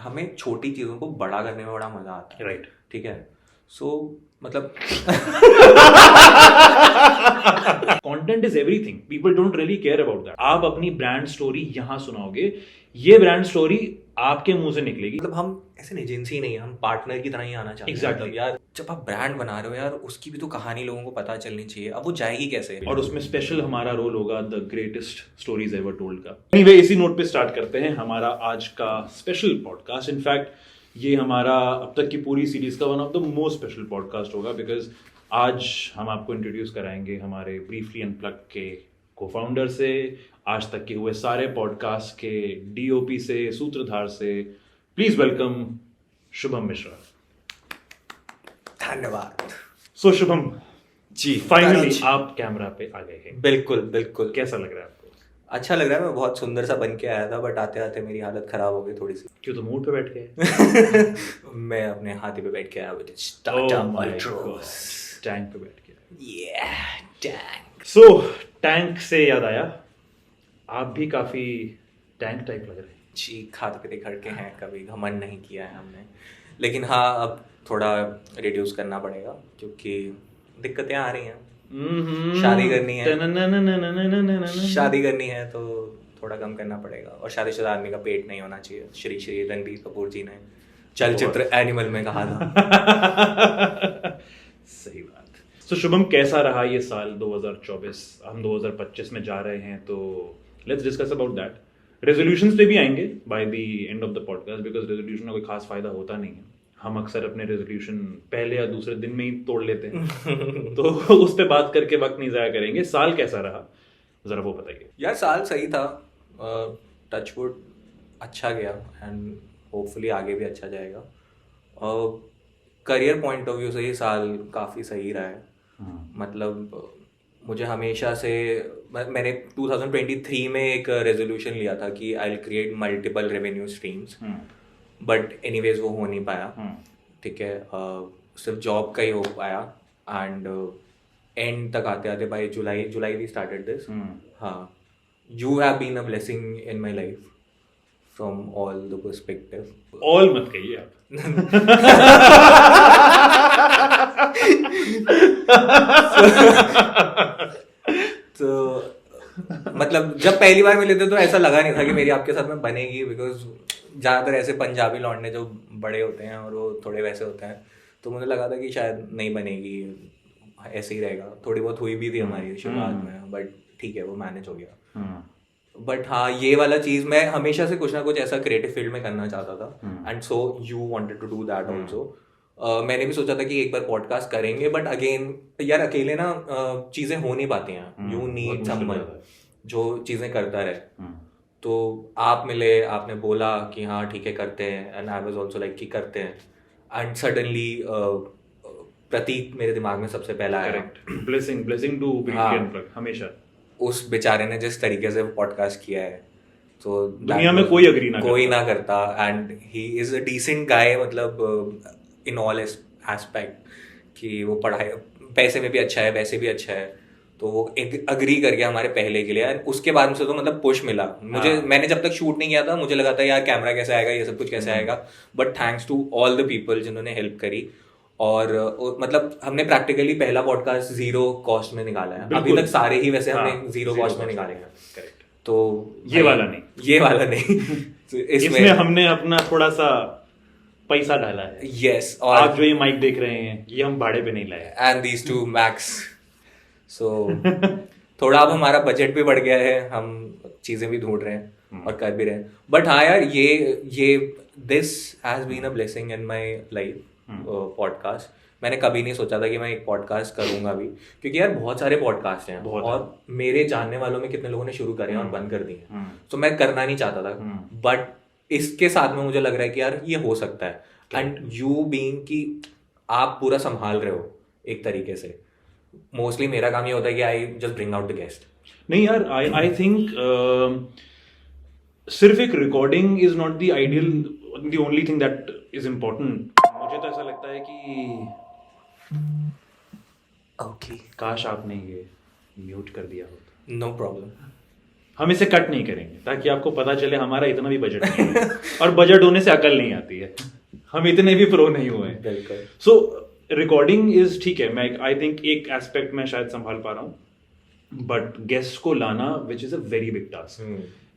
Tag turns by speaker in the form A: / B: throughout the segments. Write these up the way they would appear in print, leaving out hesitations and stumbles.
A: हमें छोटी चीज़ों को बड़ा करने में बड़ा मज़ा आता है,
B: राइट।
A: ठीक है। सो मतलब
B: content is everything, people don't really care about that. आप अपनी ब्रांड स्टोरी यहाँ सुनाओगे, ये ब्रांड स्टोरी आपके मुंह से निकलेगी।
A: मतलब हम ऐसे नहीं, एजेंसी नहीं है, हम पार्टनर की तरह ही आना चाहते हैं।
B: Exactly.
A: मतलब यार जब आप ब्रांड बना रहे हो यार, उसकी भी तो कहानी लोगों को पता चलनी चाहिए। अब वो जाएगी कैसे?
B: और उसमें स्पेशल हमारा रोल होगा the greatest stories ever told का। एनीवे, इसी नोट पे स्टार्ट करते हैं हमारा आज का स्पेशल पॉडकास्ट। इनफैक्ट ये हमारा अब तक की पूरी सीरीज का one of the most special podcast होगा, बिकॉज आज हम आपको इंट्रोड्यूस कराएंगे हमारे ब्रीफली अनप्लग के को-फाउंडर से, आज तक के हुए सारे पॉडकास्ट के डीओपी से, सूत्रधार से। Please welcome Shubham Mishra.
A: धन्यवाद।
B: सो शुभम
A: जी,
B: फाइनली आप कैमरा पे आ गए हैं।
A: बिल्कुल बिल्कुल।
B: कैसा लग रहा है आपको?
A: अच्छा लग रहा है। मैं बहुत सुंदर सा बन के आया था, बट आते आते मेरी हालत खराब हो गई थोड़ी सी।
B: क्यों, तो मूड पे बैठ के?
A: मैं अपने हाथी पे बैठ के आया,
B: टैंक पे बैठ के।
A: टैंक।
B: सो टैंक से याद आया, आप भी काफी टैंक टाइप लग रहे हैं।
A: जी, खाते पीते घर के हैं, कभी घमंड नहीं किया है हमने। लेकिन हाँ, अब थोड़ा रिड्यूस करना पड़ेगा क्योंकि दिक्कतें आ रही हैं। शादी करनी है, शादी करनी है तो थोड़ा कम करना पड़ेगा। और शादीशुदा आदमी का पेट नहीं होना चाहिए। श्री श्री रणबीर कपूर जी ने चलचित्र एनिमल में कहा था।
B: सही बात। तो शुभम, कैसा रहा ये साल 2024? हम 2025 में जा रहे हैं, तो let's discuss about that. Resolutions पे भी आएंगे by the end of the podcast, because resolution का कोई खास फायदा होता नहीं है। हम अक्सर अपने रेजोल्यूशन पहले या दूसरे दिन में ही तोड़ लेते हैं। तो उस पे बात करके वक्त नहीं जाया करेंगे। साल कैसा रहा, जरा वो बताइए।
A: यार साल सही था, टचवुड अच्छा गया एंड होपफुली आगे भी अच्छा जाएगा। करियर पॉइंट ऑफ व्यू से ये साल काफ़ी सही रहा है। मतलब मुझे हमेशा से, मैंने 2023 में एक रेजोल्यूशन लिया था कि I will create multiple revenue streams, but anyways वो हो नहीं पाया। ठीक है, सिर्फ जॉब का ही हो पाया। एंड एंड तक आते आते by July we started this. हाँ, you have been a blessing in my life from all the perspective.
B: All मत कहिए आप।
A: तो मतलब जब पहली बार मिले थे तो ऐसा लगा नहीं था कि मेरी आपके साथ में बनेगी, बिकॉज ज़्यादातर ऐसे पंजाबी लौंडे जो बड़े होते हैं और वो थोड़े वैसे होते हैं, तो मुझे लगा था कि शायद नहीं बनेगी, ऐसे ही रहेगा। थोड़ी बहुत हुई भी थी हमारी शुरुआत में, बट ठीक है, वो मैनेज हो गया। बट हाँ, ये वाला चीज़ मैं हमेशा से कुछ ना कुछ ऐसा क्रिएटिव फील्ड में करना चाहता था, and so you wanted to do that also. मैंने भी सोचा था कि एक बार पॉडकास्ट करेंगे, बट अगेन यार अकेले ना चीज़ें हो नहीं पाती हैं। यू नीड समवन जो चीज़ें करता रहे। तो आप मिले, आपने बोला कि हाँ ठीक है करते हैं, and I was also like कि करते हैं। एंड सडनली प्रतीक मेरे दिमाग में सबसे पहला आया।
B: ब्लेसिंग टू ब्रीफली अनप्लग हमेशा।
A: उस बेचारे ने जिस तरीके से पॉडकास्ट किया है, तो
B: दुनिया में कोई
A: ना करता। And he is a decent guy, मतलब इन ऑल एस्पेक्ट, कि वो पढ़ाई पैसे में भी अच्छा है, वैसे भी अच्छा है। तो वो एक अग्री कर गया हमारे पहले के लिए, और उसके बाद से तो मतलब पुश मिला मुझे। मैंने जब तक शूट नहीं किया था मुझे लगा था यार कैमरा कैसे आएगा, ये सब कुछ कैसे आएगा, but thanks to all the people जिन्होंने हेल्प करी। और मतलब हमने प्रैक्टिकली पहला पॉडकास्ट 0 कॉस्ट में निकाला है। अभी तक सारे ही वैसे हमने 0 कॉस्ट में निकाले हैं। तो
B: ये वाला नहीं
A: तो
B: इसमें हमने अपना थोड़ा सा पैसा डाला है।
A: यस,
B: और आप जो ये माइक देख रहे हैं ये हम भाड़े पे नहीं लाए,
A: एंड दीज टू मैक्स। सो थोड़ा अब हमारा बजट भी बढ़ गया है, हम चीजें भी ढूंढ रहे हैं और कर भी रहे हैं। बट हाँ यार, ये this has been a blessing in my life, podcast. मैंने कभी नहीं सोचा था कि मैं एक पॉडकास्ट करूंगा भी, क्योंकि यार बहुत सारे पॉडकास्ट हैं और मेरे जानने वालों में कितने लोगों ने शुरू करे हैं और बंद कर दिए। तो मैं करना नहीं चाहता था, बट इसके साथ में मुझे लग रहा है कि यार ये हो सकता है। एंड यू बीइंग कि आप पूरा संभाल रहे हो एक तरीके से। मोस्टली मेरा काम ये होता है कि I just bring out the guest.
B: नहीं यार, आई थिंक सिर्फ एक recording is not the ideal, the only thing that is important. मुझे तो ऐसा लगता है कि
A: ओके,
B: काश आपने ये म्यूट कर दिया होता।
A: No problem.
B: हम इसे कट नहीं करेंगे ताकि आपको पता चले हमारा इतना भी बजट नहीं है और बजट होने से अकल नहीं आती है, हम इतने भी प्रो नहीं हुए हैं।
A: बिल्कुल।
B: सो रिकॉर्डिंग इज ठीक है, मैं आई थिंक एक एस्पेक्ट मैं शायद संभाल पा रहा हूँ, बट गेस्ट को लाना which is a very big task.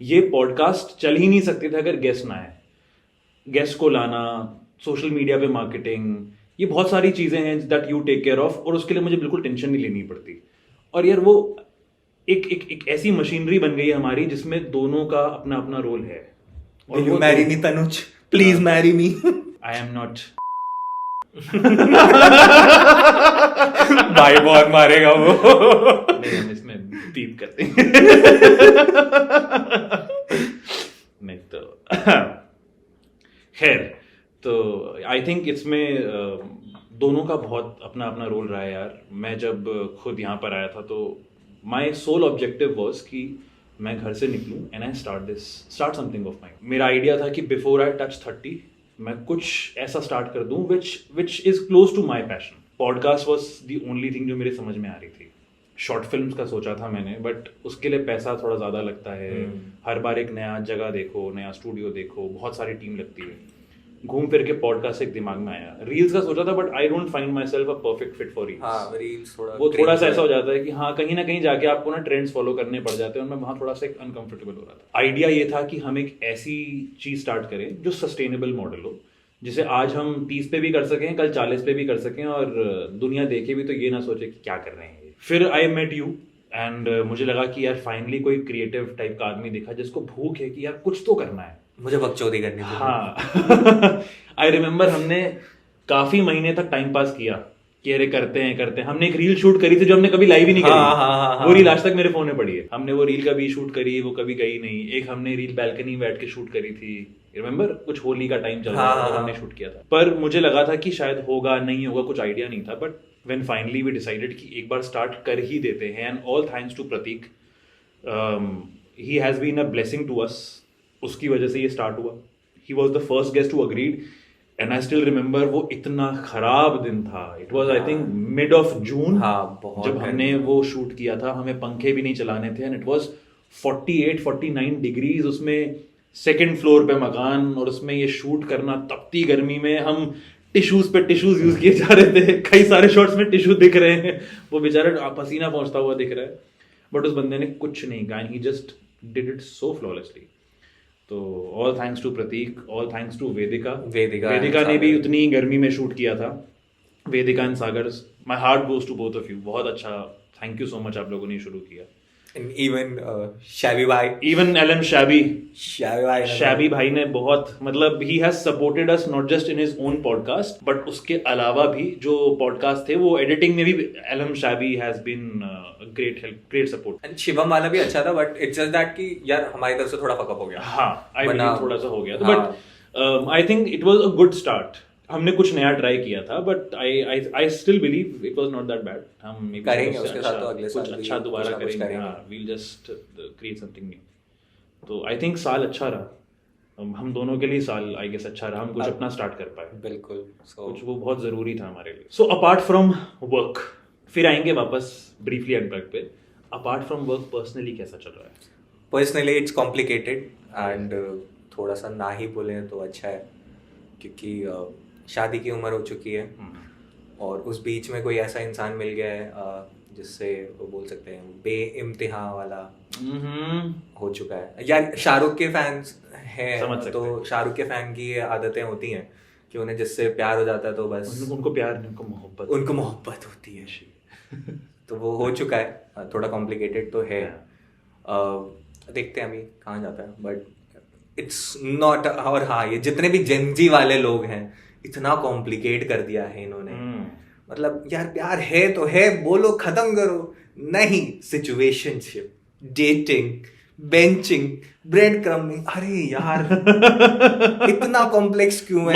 B: ये पॉडकास्ट चल ही नहीं सकते थे अगर गेस्ट ना आए। गेस्ट को लाना, सोशल मीडिया पे मार्केटिंग, ये बहुत सारी चीजें हैं that you take care of, और उसके लिए मुझे बिल्कुल टेंशन नहीं लेनी पड़ती। और यार वो एक ऐसी मशीनरी बन गई है हमारी जिसमें दोनों का अपना अपना रोल है।
A: Will you marry me, Tanuj? Please marry me.
B: I am not.
A: भाई बहुत मारेगा वो।
B: नहीं, हम इसमें बीप करते हैं। नहीं तो खैर, तो आई थिंक इसमें दोनों का बहुत अपना अपना रोल रहा है यार। मैं जब खुद यहाँ पर आया था तो माई सोल ऑब्जेक्टिव वॉज कि मैं घर से निकलूं and I start something of mind. मेरा आइडिया था कि बिफोर आई टच 30 मैं कुछ ऐसा स्टार्ट कर दूं which is close to my passion. Podcast was the only thing जो मेरे समझ में आ रही थी। शॉर्ट फिल्म्स का सोचा था मैंने, बट उसके लिए पैसा थोड़ा ज़्यादा लगता है। हर बार एक नया जगह देखो, नया स्टूडियो देखो, बहुत सारी टीम लगती है। घूम फिर के पॉडकास्ट एक दिमाग में आया। रील्स का सोचा था, but I don't find my self a perfect fit for reels. वो थोड़ा सा ऐसा हो जाता है कि हाँ, कहीं ना कहीं जाके आपको ना ट्रेंड्स फॉलो करने पड़ जाते हैं, और मैं वहाँ थोड़ा सा अनकंफर्टेबल हो रहा था। आइडिया ये था कि हम एक ऐसी चीज स्टार्ट करें जो सस्टेनेबल मॉडल हो, जिसे आज हम 30 पे भी कर सकें, कल 40 पे भी कर सकें, और दुनिया देखे भी तो ये ना सोचे कि क्या कर रहे हैं। फिर आई मेट यू एंड मुझे लगा कि यार फाइनली कोई क्रिएटिव टाइप का आदमी दिखा जिसको भूख है कि यार कुछ तो करना है,
A: मुझे बकचोदी करनी थी।
B: हाँ। आई रिमेम्बर हमने काफी महीने तक टाइम पास किया कि अरे करते हैं। हमने एक रील शूट करी थी जो हमने कभी लाइव ही नहीं करी। वो रील आज तक मेरे फोन में पड़ी है। हमने वो रील कभी शूट करी, वो कभी गई नहीं। एक हमने रील बैल्कनी बैठ के शूट करी थी, रिमेम्बर, कुछ होली का टाइम चल रहा था, हमने शूट किया था। पर मुझे लगा था कि शायद होगा नहीं होगा, कुछ आइडिया नहीं था। But when finally we decided कि एक बार स्टार्ट कर ही देते हैं, and all thanks to Pratik, he has been a blessing to us. उसकी वजह से ये स्टार्ट हुआ। He was the first guest who agreed, and I still remember वो इतना खराब दिन था। It was I think mid of June जब हमने वो शूट किया था। हमें पंखे भी नहीं चलाने थे, एंड इट वॉज 48-49 डिग्रीज। उसमें सेकेंड फ्लोर पे मकान, और उसमें ये शूट करना तपती गर्मी में। हम टिश्यूज यूज किए जा रहे थे। कई सारे शॉट्स में टिश्यू दिख रहे हैं, वो बेचारा पसीना पहुंचता हुआ दिख रहा है। बट उस बंदे ने कुछ नहीं कहा, he just did it so flawlessly. तो all thanks to Prateek, all thanks to Vedika ने भी उतनी गर्मी में शूट किया था। Vedika and Sagar, my heart goes to both of you. बहुत अच्छा, थैंक यू सो मच, आप लोगों ने शुरू किया।
A: इवन शैबी भाई,
B: इवन एलन शैबी भाई ने बहुत, मतलब he has supported us not just in his own podcast, but उसके अलावा भी जो पॉडकास्ट थे वो एडिटिंग में भी Alan Shaibi has been great help, great support.
A: And Shivam वाला भी अच्छा था, बट इट्स जस्ट दैट कि यार हमारी तरफ से थोड़ा फकअप हो गया।
B: हाँ, आई बिलीव थोड़ा सा हो गया था, but I think it was a good start. हमने कुछ नया ट्राई किया था, but I still believe it was not that bad. हम
A: करेंगे उसके साथ, तो अगले साल
B: कुछ अच्छा दोबारा करेंगे। हां, we will just create something new. तो आई थिंक साल अच्छा रहा हम दोनों के लिए। साल आई गेस अच्छा रहा, हम कुछ अपना स्टार्ट कर पाए।
A: बिल्कुल,
B: कुछ वो बहुत जरूरी था हमारे लिए। सो अपार्ट फ्रॉम वर्क, फिर आएंगे वापस ब्रीफली अनप्लग पे। अपार्ट फ्रॉम वर्क पर्सनली कैसा चल रहा है?
A: पर्सनली इट्स कॉम्प्लिकेटेड, एंड थोड़ा सा ना ही बोले तो अच्छा है, क्योंकि शादी की उम्र हो चुकी है, और उस बीच में कोई ऐसा इंसान मिल गया है जिससे वो बोल सकते हैं बेइम्तिहा वाला हो चुका है। यार शाहरुख के फैंस हैं, तो शाहरुख के फैन की ये आदतें होती हैं कि उन्हें जिससे प्यार हो जाता है तो बस
B: उनको प्यार नहीं,
A: उनको मोहब्बत होती है। तो वो हो चुका है, थोड़ा कॉम्प्लिकेटेड तो है। देखते हैं अभी कहाँ जाता है, बट इट्स नॉट। और हाँ, ये जितने भी जेनजी वाले लोग हैं, इतना कॉम्प्लिकेट कर दिया है इन्होंने। मतलब यार प्यार है तो है, बोलो, खत्म करो। नहीं, situationship, dating, benching, bread crumbing, अरे यार इतना कॉम्प्लेक्स क्यों है?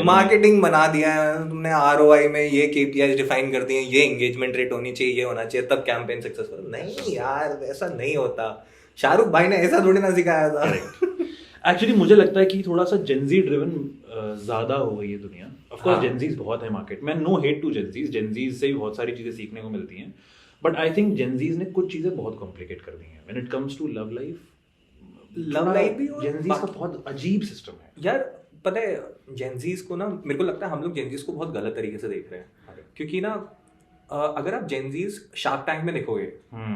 A: मार्केटिंग बना दिया है तुमने। ROI में ये KPIs डिफाइन कर दिए, ये एंगेजमेंट रेट होनी चाहिए, ये होना चाहिए, तब कैंपेन सक्सेसफुल। नहीं यार, ऐसा नहीं होता। शाहरुख भाई ने ऐसा थोड़ी ना सिखाया था।
B: एक्चुअली मुझे लगता है कि थोड़ा सा जेनजी ड्रिवन ज्यादा हो गई है दुनिया। ऑफ कोर्स जेनजीज बहुत है मार्केट में, नो हेट टू जेनजीज से भी बहुत सारी चीजें सीखने को मिलती हैं, बट आई थिंक जेनजीज ने कुछ चीजें बहुत कॉम्प्लिकेट कर दी हैं when it comes to love life भी। और जेनजीज का बहुत अजीब सिस्टम है
A: यार। पता है जेनजीज को ना, मेरे को लगता है हम लोग जेनजीज को बहुत गलत तरीके से देख रहे हैं, क्योंकि ना अगर आप जेनजीज शार्क टैंक में देखोगे,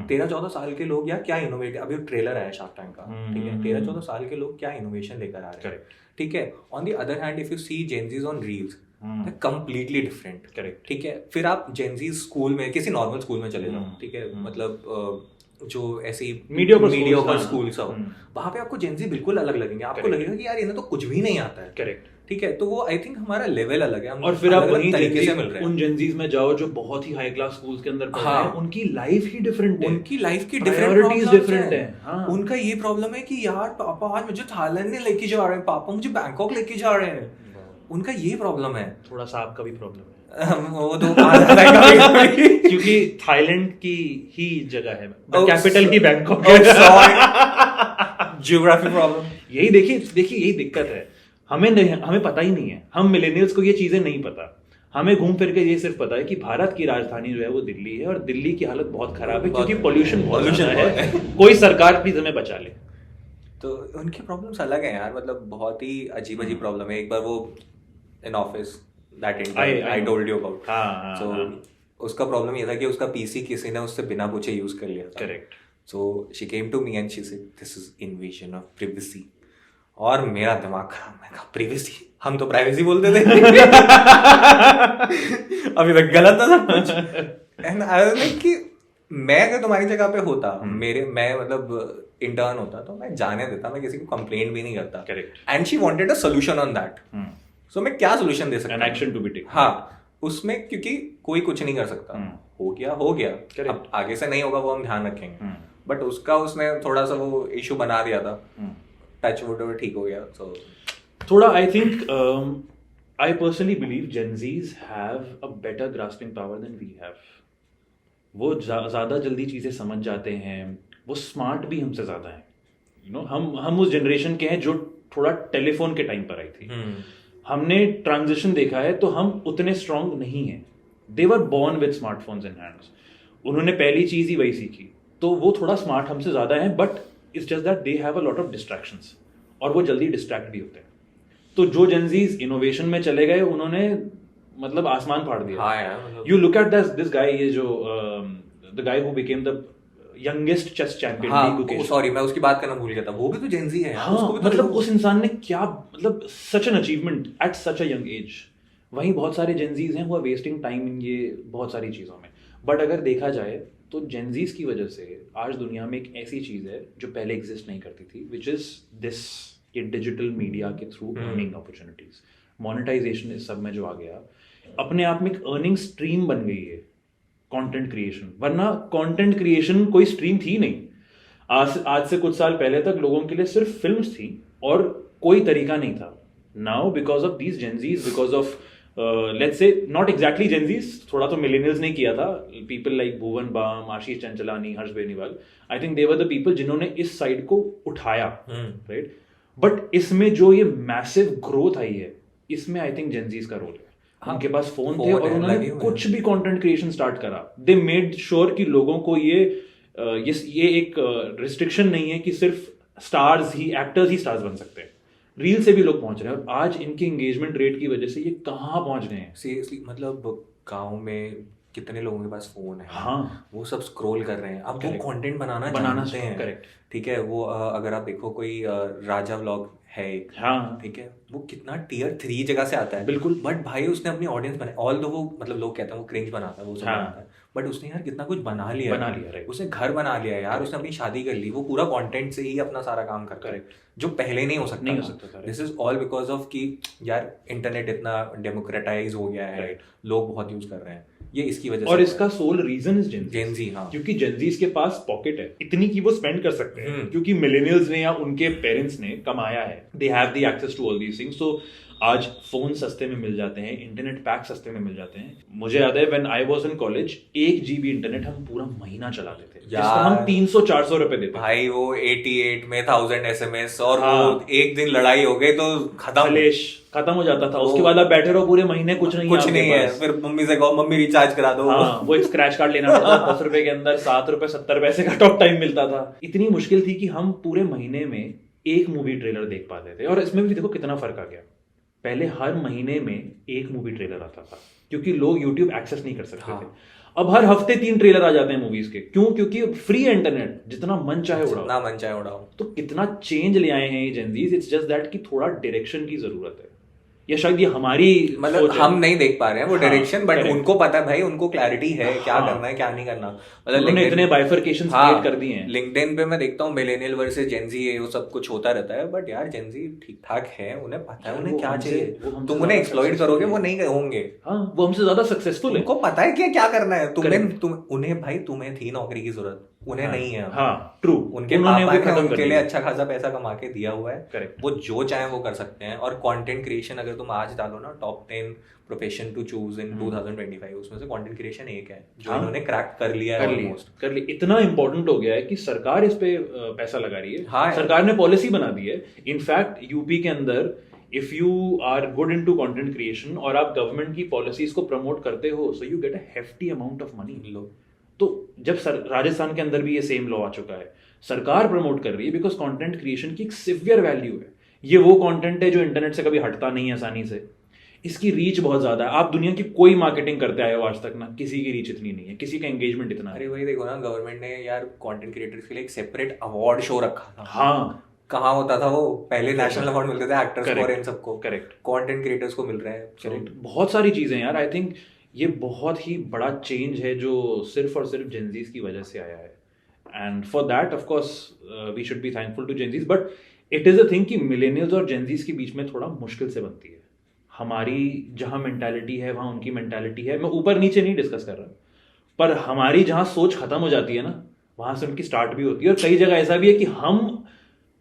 A: 13-14 साल के लोग यार क्या इनोवेट, अभी ट्रेलर आया शार्क टैंक का, ठीक है, 13-14 साल के लोग क्या इनोवेशन लेकर आ रहे हैं, ठीक है। On the other hand if you see Gen Zs on reels, completely different,
B: correct,
A: ठीक है। फिर आप जेनजीज स्कूल में, किसी नॉर्मल स्कूल में चले जाओ, ठीक है, मतलब जो ऐसी मीडियोकर स्कूल सा हो, वहां पे आपको जेनजी बिल्कुल अलग लगेंगे, आपको लगेगा कि यार इन्हें तो कुछ भी नहीं आता है,
B: करेक्ट,
A: ठीक है। तो वो आई थिंक हमारा लेवल अलग है,
B: और फिर आप वही
A: तरीके से मिल रहे हैं।
B: उन जेनजीज में जाओ जो बहुत ही हाई क्लास स्कूल्स के अंदर पढ़ रहे हैं, उनकी लाइफ ही डिफरेंट है,
A: उनकी लाइफ की
B: डिफरेंट है। हाँ।
A: उनका ये प्रॉब्लम है कि यार पापा आज मुझे थाईलैंड में लेके जा रहे हैं, पापा मुझे बैंकॉक लेके जा रहे हैं, उनका ये प्रॉब्लम है।
B: थोड़ा सा आपका भी प्रॉब्लम है
A: वो तो
B: क्योंकि थाईलैंड की ही जगह है, कैपिटल ही बैंकॉक है।
A: Geography problem.
B: यही देखिए यही दिक्कत है, हमें पता ही नहीं है, हम मिलेनियल्स को ये चीजें नहीं पता। हमें घूम फिर के ये सिर्फ पता है कि भारत की राजधानी जो है वो दिल्ली है, और दिल्ली की हालत बहुत खराब है क्योंकि पोल्यूशन है, कोई सरकार प्लीज हमें बचा ले।
A: तो उनकी प्रॉब्लम्स अलग है यार, मतलब बहुत ही अजीब प्रॉब्लम है। एक बार वो in office that I told you about, so उसका प्रॉब्लम ये था कि उसका पीसी किसी ने उससे बिना पूछे यूज कर लिया था,
B: correct.
A: So she came to me and she said this is invasion of privacy, और मेरा दिमाग खराब, मैं कहा प्राइवेसी, हम तो प्राइवेसी बोलते थे अभी तक गलत था सब कुछ। एंड आई वाज लाइक कि मैं अगर तुम्हारी जगह पे होता, मैं मतलब इंटर्न होता, तो मैं जाने देता, मैं किसी को कंप्लेंट भी नहीं करता,
B: correct.
A: And she wanted a solution on that, so मैं क्या सॉल्यूशन दे सकता हूं,
B: an action to be taken.
A: हाँ, उसमें क्योंकि कोई कुछ नहीं कर सकता, हो गया, अब आगे से नहीं होगा वो हम ध्यान रखेंगे, बट उसने थोड़ा सा वो इशू बना दिया था, टच वुड ठीक हो गया। सो
B: थोड़ा I think I personally believe Gen Zs have a better grasping power than we have. वो ज्यादा जल्दी चीजें समझ जाते हैं, वो स्मार्ट भी हमसे ज्यादा हैं, यू नो। हम उस जनरेशन के हैं जो थोड़ा टेलीफोन के टाइम पर आई थी, हमने ट्रांजिशन देखा है, तो हम उतने स्ट्रांग नहीं हैं। They were born with smartphones in hands, उन्होंने पहली चीज ही वही सीखी, तो वो थोड़ा स्मार्ट हमसे ज्यादा है, but it's just that they have a lot of distractions, और वो जल्दी डिस्ट्रैक्ट भी होते हैं। तो जो जेनजीज इनोवेशन में चले गए, उन्होंने मतलब आसमान फाड़ दिया।
A: हाँ यार,
B: you look at this guy, ये जो the guy who became the youngest chess champion,
A: हाँ, सॉरी मैं उसकी बात करना भूल गया था, वो भी तो जेनजी है।
B: हाँ, उसको भी मतलब उस इंसान ने क्या, मतलब such an achievement at such a young age. वहीं बहुत सारे जेनजीज हैं, वो आर वेस्टिंग टाइम इन ये बहुत सारी चीज़ों में। बट अगर देखा जाए तो जेनजीज की वजह से आज दुनिया में एक ऐसी चीज़ है जो पहले एग्जिस्ट नहीं करती थी, विच इज़ दिस, ये डिजिटल मीडिया के थ्रू अर्निंग अपॉर्चुनिटीज, मोनेटाइजेशन इस सब में जो आ गया, अपने आप में एक अर्निंग स्ट्रीम बन गई है कंटेंट क्रिएशन। वरना कंटेंट क्रिएशन कोई स्ट्रीम थी नहीं। आज से कुछ साल पहले तक लोगों के लिए सिर्फ फिल्म्स थी और कोई तरीका नहीं था। Now because of these Gen Zs, because of let's say not exactly Gen Zs, थोड़ा तो मिलेनियल्स ने किया था, people like Bhuvan Bam, Ashish Chanchlani, Harsh Beniwal, I think they were the people जिन्होंने इस साइड को उठाया, राइट। बट इसमें जो ये मैसिव ग्रोथ आई है, इसमें आई थिंक जेनजीज का रोल है। उनके पास फोन थे और उन्होंने कुछ भी कंटेंट क्रिएशन स्टार्ट करा। दे मेड श्योर कि लोगों को ये एक रिस्ट्रिक्शन नहीं है कि सिर्फ स्टार्स ही, एक्टर्स ही स्टार्स बन सकते हैं। रील से भी लोग पहुंच रहे हैं, और आज इनके एंगेजमेंट रेट की वजह से ये कहाँ पहुंच गए हैं।
A: सीरियसली, मतलब गांव में कितने लोगों के पास फोन है,
B: हाँ,
A: वो सब स्क्रॉल कर रहे हैं, अब वो कंटेंट बनाना जानते हैं,
B: करेक्ट,
A: ठीक है। वो अगर आप देखो कोई राजा व्लॉग है एक,
B: हाँ,
A: ठीक है, वो कितना tier 3 जगह से आता है,
B: बिल्कुल।
A: बट भाई उसने अपनी ऑडियंस बनाई, ऑल दो वो मतलब लोग कहते हैं वो क्रिंज बनाता है, वो सब बनाता है, बट उसने यार कितना कुछ बना लिया,
B: राइट।
A: उसने घर बना लिया यार, उसने अपनी शादी कर ली, वो पूरा कंटेंट से ही अपना सारा काम करता है, जो पहले नहीं हो सकता था। This is all because of कि यार इंटरनेट इतना डेमोक्रेटाइज हो गया है, लोग बहुत यूज कर रहे हैं, ये इसकी वजह से।
B: और इसका सोल रीजन इज
A: जेनजी, हाँ,
B: क्योंकि जेनजीज के पास पॉकेट है इतनी कि वो स्पेंड कर सकते हैं, क्योंकि मिलेनियल्स ने या उनके पेरेंट्स ने कमाया है, they have the access to all these things. So आज फोन सस्ते में मिल जाते हैं, इंटरनेट पैक सस्ते में मिल जाते हैं। मुझे याद है when I was in college, 1 GB internet हम पूरा महीना चलाते थे, जिसका हम 300-400 रुपए देते थे।
A: भाई वो 88 में 1000 SMS, और वो एक दिन लड़ाई हो गई तो खत्म।
B: खत्म हो जाता था, उसके बाद आप बैठे रहो पूरे महीने, कुछ नहीं
A: कुछ
B: आपके
A: नहीं है,
B: पास।
A: फिर मम्मी से कहो मम्मी रिचार्ज करा दो।
B: हाँ, वो एक स्क्रैच कार्ड लेना पड़ता था 10 रुपए के अंदर, 7 रुपए 70 पैसे का टॉक टाइम मिलता था। इतनी मुश्किल थी कि हम पूरे महीने में एक मूवी ट्रेलर देख पाते थे। और इसमें भी देखो कितना फर्क आ गया, पहले हर महीने में एक मूवी ट्रेलर आता था क्योंकि लोग यूट्यूब एक्सेस नहीं कर सकते थे। अब हर हफ्ते 3 ट्रेलर आ जाते हैं मूवीज के। क्यों? क्योंकि फ्री इंटरनेट, जितना मन चाहे उड़ाओ,
A: जितना मन चाहे उड़ाओ।
B: तो कितना चेंज ले आए हैं ये जेनजीज। इट्स जस्ट दैट कि थोड़ा डायरेक्शन की जरूरत है, या शायद ये हमारी
A: मतलब
B: सोच है।
A: हम नहीं देख पा रहे हैं वो
B: हाँ,
A: डायरेक्शन, बट
B: correct।
A: उनको पता है भाई, उनको क्लैरिटी है क्या
B: हाँ।
A: करना है क्या नहीं करना। मतलब
B: उन्होंने इतने बाइफरकेशंस क्रिएट कर दिए हैं।
A: लिंक्डइन पे मैं देखता हूँ मिलेनियल वर्सेस जेनजी, ये वो सब कुछ होता रहता है, बट यार जेनजी ठीक ठाक है, उन्हें पता है उन्हें क्या चाहिए। तुम उन्हें एक्सप्लॉइट करोगे वो नहीं होंगे।
B: हाँ, वो हमसे ज्यादा सक्सेसफुल है।
A: उनको पता है कि क्या करना है। उन्हें भाई, तुम्हें थी नौकरी की जरूरत, उन्हें नहीं है।
B: हाँ, ट्रू।
A: उनके पापा ने उनके लिए अच्छा खासा पैसा कमा के दिया हुआ है।
B: Correct।
A: वो जो चाहे वो कर सकते हैं। और कंटेंट क्रिएशन अगर तुम आज डालो ना top 10 profession to choose in 2025, उसमें से कंटेंट क्रिएशन एक है जो इन्होंने क्रैक कर लिया है ऑलमोस्ट।
B: कर ली। इतना इंपॉर्टेंट हो गया है कि सरकार इस पे पैसा लगा रही है।
A: हाँ,
B: सरकार ने पॉलिसी बना दी है। इनफैक्ट यूपी के अंदर if you are good into content creation और आप गवर्नमेंट की पॉलिसीज को प्रमोट करते हो, so you get a hefty amount of money. तो जब राजस्थान के अंदर भी ये सेम लॉ आ चुका है, सरकार प्रमोट कर रही है बिकॉज कंटेंट क्रिएशन की एक सिवियर वैल्यू है। ये वो कंटेंट है जो इंटरनेट से कभी हटता नहीं है आसानी से। इसकी रीच बहुत ज्यादा है। आप दुनिया की कोई मार्केटिंग करते आए हो आज तक ना, किसी की रीच इतनी नहीं है, किसी का एंगेजमेंट इतना है।
A: अरे वही देखो ना, गवर्नमेंट ने यार कंटेंट क्रिएटर्स के लिए एक सेपरेट अवार्ड शो रखा था।
B: हाँ,
A: कहाँ होता था वो? पहले नेशनल अवार्ड मिलते थे एक्टर्स को और इन सबको।
B: करेक्ट।
A: कंटेंट क्रिएटर्स को मिल रहा है।
B: करेक्ट। बहुत सारी चीजें यार, आई थिंक ये बहुत ही बड़ा चेंज है जो सिर्फ और सिर्फ जेनजीज की वजह से आया है। And for that of course we should be thankful to Gen Zs. But it is a thing कि मिलेनियल्स और जेनजीज के बीच में थोड़ा मुश्किल से बनती है। हमारी जहाँ मेंटालिटी है वहाँ उनकी मेंटालिटी है। मैं ऊपर नीचे नहीं डिस्कस कर रहा, पर हमारी जहाँ सोच खत्म हो जाती है ना, वहां से उनकी स्टार्ट भी होती है। और कई जगह ऐसा भी है कि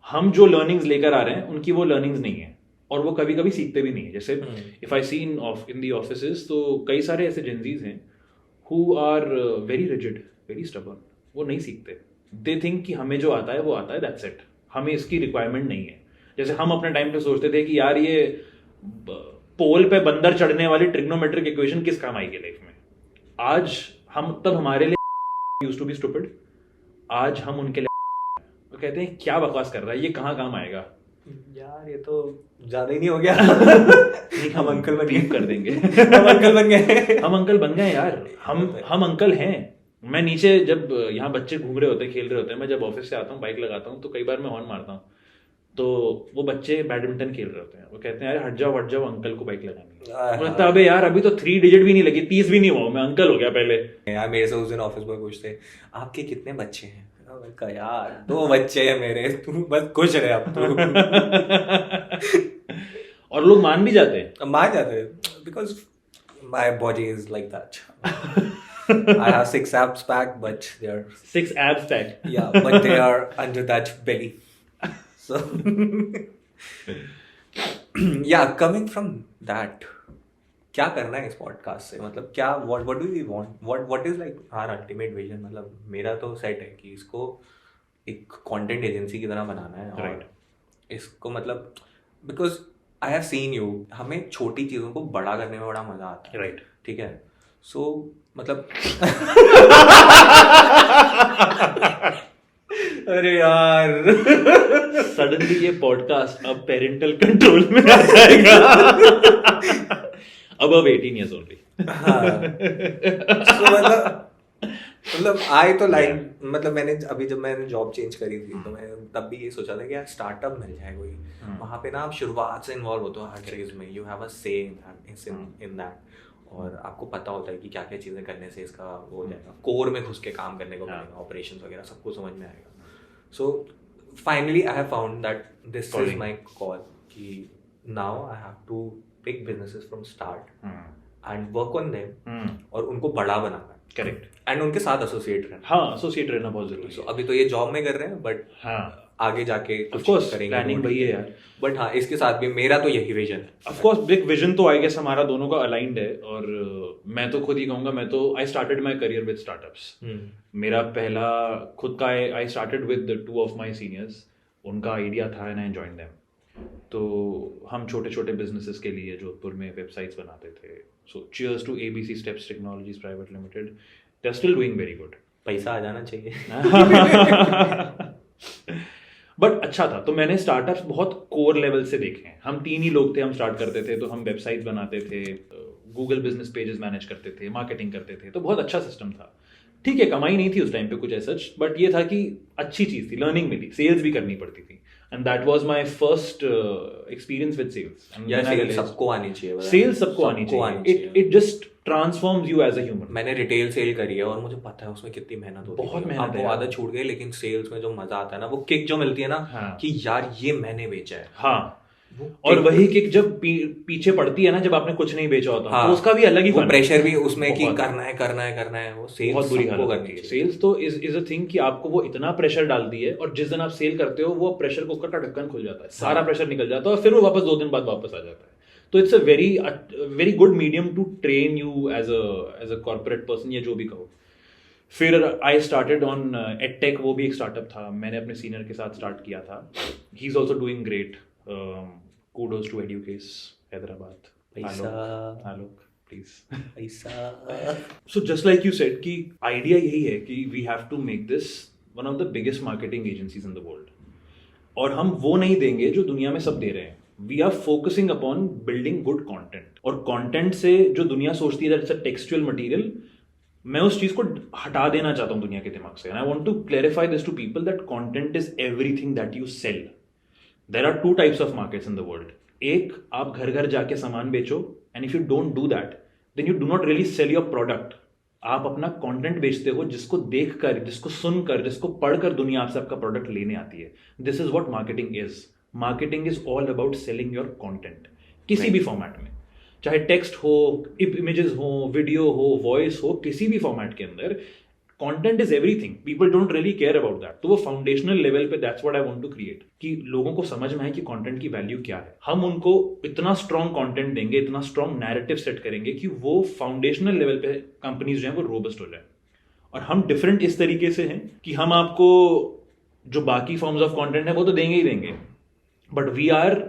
B: हम जो लर्निंग्स लेकर आ रहे हैं उनकी वो लर्निंग्स नहीं है, और वो कभी कभी सीखते भी नहीं है। जैसे if I C in the offices, तो कई सारे ऐसे जेनजीज हैं who are very rigid, very stubborn. वो नहीं सीखते। दे थिंक कि हमें जो आता है वो आता है, दैट्स इट, हमें इसकी रिक्वायरमेंट नहीं है। जैसे हम अपने टाइम पे सोचते थे कि यार ये पोल पे बंदर चढ़ने वाली ट्रिग्नोमेट्रिक इक्वेशन किस काम आएगी लाइफ में। आज हम, तब हमारे लिए यूज्ड टू बी स्टूपिड, आज हम उनके लिए तो कहते हैं क्या बकवास कर रहा है ये, कहाँ काम आएगा
A: यार। ये तो ज्यादा ही नहीं हो गया? हम अंकल बन गए,
B: कर देंगे।
A: हम अंकल बन गए।
B: हम अंकल बन गए यार। हम अंकल हैं। मैं नीचे जब यहाँ बच्चे घूम रहे होते हैं, खेल रहे होते हैं, मैं जब ऑफिस से आता हूँ बाइक लगाता हूँ तो कई बार मैं हॉर्न मारता हूँ, तो वो बच्चे बैडमिंटन खेल रहे होते हैं। वो कहते हैं यार हट जाओ अंकल को बाइक लगानी है। अबे यार अभी तो 3 डिजिट भी नहीं लगी, 30 भी नहीं हुआ, मैं अंकल हो गया पहले।
A: यार मेरे से उस दिन ऑफिस में पूछते आपके कितने बच्चे हैं? कहा यार 2 बच्चे हैं मेरे, तू बस खुश रहे अब तो।
B: और लोग मान भी जाते हैं।
A: मान जाते हैं because my body is like that. I have 6 abs pack, but they are
B: 6 abs pack.
A: Yeah, but they are under that belly. So yeah, coming from that, क्या करना है इस पॉडकास्ट से? मतलब क्या what do we want? What is like our ultimate vision? मतलब मेरा तो सेट है कि इसको एक कंटेंट एजेंसी की तरह बनाना है। और इसको मतलब because I have seen you, हमें छोटी चीज़ों को बड़ा करने में बड़ा मजा आता है।
B: राइट।
A: ठीक है, सो मतलब अरे यार
B: सडनली ये पॉडकास्ट अब पेरेंटल कंट्रोल में आ जाएगा। अब 18 years only.
A: So, मतलब आई तो लाइक मतलब मैंने अभी जब मैंने जॉब चेंज करी थी तो मैं तब भी ये सोचा था कि यार स्टार्टअप मिल जाए कोई, वहाँ पे ना आप शुरुआत से इन्वॉल्व होते हो हर चीज़ में, यू हैव अ से इन दैट, और आपको पता होता है कि क्या क्या चीज़ें करने से इसका वो हो जाएगा, कोर में घुस के काम करने को मिलेगा, ऑपरेशंस वगैरह सबको समझ में आएगा। So finally I have found that this is my call कि now I have to pick businesses from start and work on them और उनको बड़ा बनाना।
B: करेक्ट।
A: एंड उनके साथ एसोसिएट रहना।
B: हाँ, एसोसिएट रहना बहुत जरूरी है।
A: अभी तो ये जॉब में कर रहे हैं, बट
B: हाँ
A: आगे जाके
B: ऑफ कोर्स
A: करेंगे,
B: प्लानिंग वही है यार।
A: बट हाँ इसके साथ भी मेरा तो यही विजन है।
B: ऑफ कोर्स बिग विजन तो आई गेस हमारा दोनों का अलाइंड है। और मैं तो खुद ही कहूँगा, मैं तो I started my career with startups. मेरा पहला खुद का I started with 2 of my seniors. उनका आइडिया था एंड आई जॉइंड देम। तो हम छोटे छोटे बिजनेसेस के लिए जोधपुर में वेबसाइट्स बनाते थे. सो cheers to ABC Steps Technologies Private Limited. They're still doing very good.
A: पैसा आ जाना चाहिए.
B: बट अच्छा था. तो मैंने स्टार्टअप्स बहुत कोर लेवल से देखे हैं. हम 3 ही लोग थे, हम स्टार्ट करते थे. तो हम वेबसाइट्स बनाते थे, गूगल बिजनेस पेजेस मैनेज करते थे, मार्केटिंग करते थे. तो बहुत अच्छा सिस्टम था. ठीक है, कमाई नहीं थी उस टाइम पे कुछ ऐसा, बट ये था कि अच्छी चीज थी, लर्निंग मिली, सेल्स भी करनी पड़ती थी. And that was my first experience with sales.
A: Sales सबको आनी चाहिए.
B: सेल्स सबको आनी चाहिए. It just transforms you as a human.
A: मैंने रिटेल सेल करी है और मुझे पता है उसमें कितनी मेहनत होती है.
B: बहुत मेहनत है.
A: वो आदत छूट गई, लेकिन सेल्स में जो मजा आता है ना, वो किक जो मिलती है ना, कि यार ये मैंने बेचा है.
B: हाँ. और वही किक जब पीछे पड़ती है ना, जब आपने कुछ नहीं बेचा होता,
A: हाँ,
B: तो उसका भी अलग ही
A: प्रेशर भी उसमें कि करना है. वो सेल्स
B: बहुत बुरी
A: सबको
B: हालत
A: करनी है.
B: सेल्स तो इज अ थिंग कि आपको वो इतना प्रेशर डालती है, और जिस दिन आप सेल करते हो वो प्रेशर को उसका ढक्कन खुल जाता है, सारा प्रेशर निकल जाता है, और फिर वो वापस 2 दिन बाद वापस आ जाता है. तो it's a very good medium to train you as a corporate person, या जो भी कहो. फिर आई स्टार्टेड ऑन एडटेक. वो भी एक स्टार्टअप था, मैंने अपने सीनियर के साथ स्टार्ट किया था. He is also doing great. Kudos to Educase, Hyderabad. Alok, please. So just like you said, कि idea यही है कि we have to make this one of the biggest marketing agencies in the world. और हम वो नहीं देंगे जो दुनिया में सब दे रहे हैं. We are focusing upon building good content. और content से जो दुनिया सोचती है that it's a textual material, मैं उस चीज को हटा देना चाहता हूँ दुनिया के दिमाग से. And I want to clarify this to people that content is everything that you sell. There are 2 types of markets in the world. एक, आप घर घर जाके सामान बेचो, and if you don't do that, then you do not really sell your product. आप अपना content बेचते हो, जिसको देखकर, जिसको सुनकर, जिसको पढ़कर दुनिया आपसे आपका प्रोडक्ट लेने आती है. This is what marketing is. Marketing is all about selling your content, किसी भी फॉर्मेट में, चाहे टेक्स्ट हो, इमेजेस हो, वीडियो हो, वॉइस हो, किसी भी फॉर्मेट के अंदर content is everything. People don't really care about that. तो वो फाउंडेशनल लेवल पे that's what I want to create, कि लोगों को समझ में आए कि कंटेंट की वैल्यू क्या है. हम उनको इतना स्ट्रॉन्ग कंटेंट देंगे, इतना स्ट्रॉन्ग नैरेटिव सेट करेंगे कि वो फाउंडेशनल लेवल पे कंपनीज जो है वो रोबस्ट हो जाए. और हम डिफरेंट इस तरीके से हैं कि हम आपको जो बाकी फॉर्म्स ऑफ कंटेंट है वो तो देंगे ही देंगे, but we are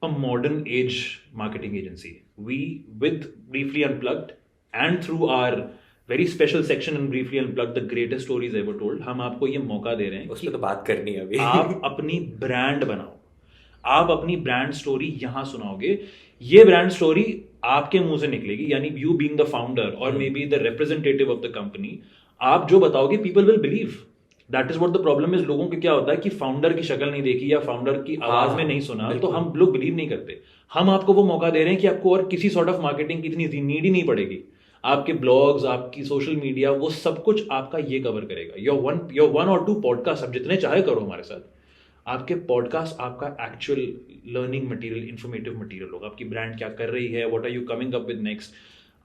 B: a modern age marketing agency. We with Briefly Unplugged and through our very special section in Briefly Unplugged, the greatest stories ever told, हम आपको ये मौका दे रहे हैं.
A: उसमें तो बात करनी है अभी.
B: आप अपनी ब्रांड बनाओ, आप अपनी ब्रांड स्टोरी यहां सुनाओगे. ये ब्रांड स्टोरी आपके मुंह से निकलेगी, यानी यू बीइंग द फाउंडर और may be the representative of the company. आप जो बताओगे people will believe. That is what the problem is. लोगों को क्या होता है कि फाउंडर की शक्ल नहीं देखी या फाउंडर की आवाज में नहीं सुना, तो हम लोग बिलीव नहीं करते. हम आपको वो मौका दे रहे हैं कि आपको और किसी सॉर्ट ऑफ मार्केटिंग की इतनी नीड ही नहीं पड़ेगी. आपके ब्लॉग्स, आपकी सोशल मीडिया, वो सब कुछ आपका ये कवर करेगा. योर 1 or 2 पॉडकास्ट आप जितने चाहे करो हमारे साथ. आपके पॉडकास्ट आपका actual learning material, informative material होगा. आपकी ब्रांड क्या कर रही है, what are you coming up with next.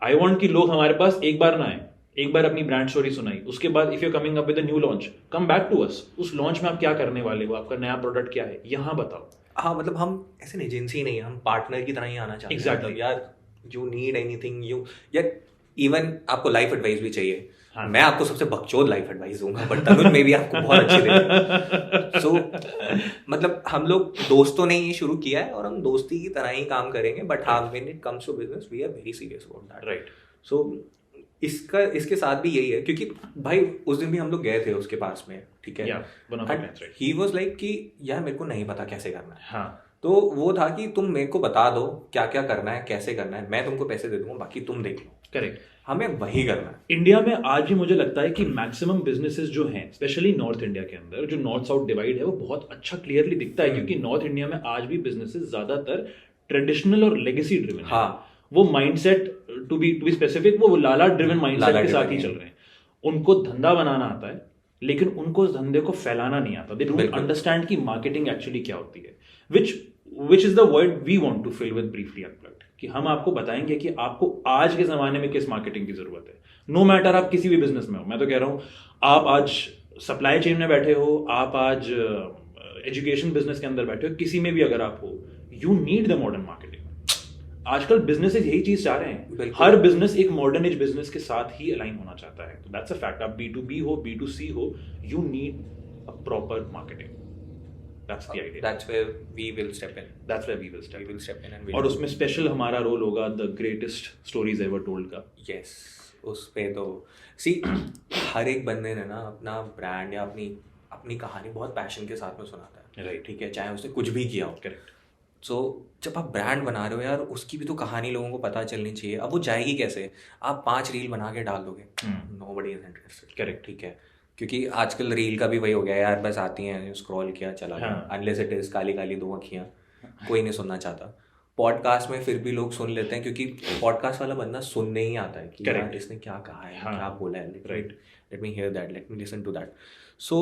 B: I want कि लोग हमारे पास एक बार ना आए, एक बार अपनी ब्रांड स्टोरी सुनाई, उसके बाद if you coming up with a new launch, come back to us. उस लॉन्च में आप क्या करने वाले हो, आपका नया प्रोडक्ट क्या है, यहाँ बताओ.
A: हाँ, मतलब हम ऐसे एजेंसी नहीं है, हम पार्टनर की तरह ही आना चाहते हैं.
B: Exactly.
A: यार यू नीड एनीथिंग, यू यार इवन आपको लाइफ एडवाइस भी चाहिए.
B: हाँ.
A: मैं आपको सबसे बकचोद लाइफ एडवाइस दूंगा, बट तनुज में भी आपको बहुत अच्छी देगा. सो मतलब हम लोग दोस्तों ने ही शुरू किया है और हम दोस्ती की तरह ही काम करेंगे, बट हाँ, when it comes to business we are very serious about that.
B: Right.
A: So इसके साथ भी यही है, क्योंकि भाई उस दिन भी हम लोग गए थे उसके पास में, ठीक है. ही वाज लाइक कि यार मेरे को नहीं पता कैसे करना है.
B: हाँ.
A: तो वो था कि तुम मेरे को बता दो क्या क्या करना है, कैसे करना है, मैं तुमको पैसे दे दूंगा, बाकी तुम देख लो.
B: करेक्ट.
A: हमें वही करना है.
B: इंडिया में आज भी मुझे लगता है कि मैक्सिमम बिजनेसेस जो हैं, स्पेशली नॉर्थ इंडिया के अंदर, जो नॉर्थ साउथ डिवाइड है वो बहुत अच्छा क्लियरली दिखता है, क्योंकि नॉर्थ इंडिया में आज भी बिजनेसेस ज्यादातर ट्रेडिशनल और लेगेसी ड्रिवन है.
A: हाँ.
B: वो माइंडसेट टू बी स्पेसिफिक, वो लाला ड्रिवन माइंडसेट के साथ ही चल रहे हैं. उनको धंधा बनाना आता है, लेकिन उनको उस धंधे को फैलाना नहीं आता. दे डोंट अंडरस्टैंड कि मार्केटिंग एक्चुअली क्या होती है, which is the word we want to fill with Briefly Unplugged. कि हम आपको बताएंगे कि आपको आज के जमाने में किस मार्केटिंग की जरूरत है. नो मैटर आप किसी भी बिजनेस में हो. मैं तो कह रहा हूं, आप आज सप्लाई चेन में बैठे हो, आप आज एजुकेशन बिजनेस के अंदर बैठे हो, किसी में भी अगर आप हो, you need the modern marketing. आजकल बिजनेसेस यही चीज चाह रहे हैं. हर बिजनेस एक मॉडर्न एज बिजनेस के साथ ही अलाइन होना चाहता है. तो दैट्स अ फैक्ट. आप B2B हो, B2C हो, you need a proper marketing. That's the idea.
A: That's where we will step in.
B: That's where we will step.
A: We will step in and
B: और उसमें स्पेशल हमारा रोल होगा the greatest stories ever told का.
A: Yes, उस पे तो सी हर एक बंदे ने ना अपना ब्रांड या अपनी कहानी बहुत पैशन के साथ में सुनाता है.
B: राइट.
A: ठीक है, चाहे उसने कुछ भी किया हो.
B: करेक्ट.
A: सो जब आप ब्रांड बना रहे हो यार, उसकी भी तो कहानी लोगों को पता चलनी चाहिए. अब वो जाएगी कैसे? आप 5 रील बना के डाल दोगे, नोबडी इज इंटरेस्टेड.
B: करेक्ट.
A: ठीक है, क्योंकि आजकल रील का भी वही हो गया यार, बस आती हैं, स्क्रॉल किया, चला गया. Unless it is Kali Kali 2 अखियाँ, कोई नहीं सुनना चाहता. पॉडकास्ट में फिर भी लोग सुन लेते हैं, क्योंकि पॉडकास्ट वाला बंदा सुनने ही आता है कि यार इसने क्या कहा है, क्या बोला है. Right, let me hear that, let me listen to that. So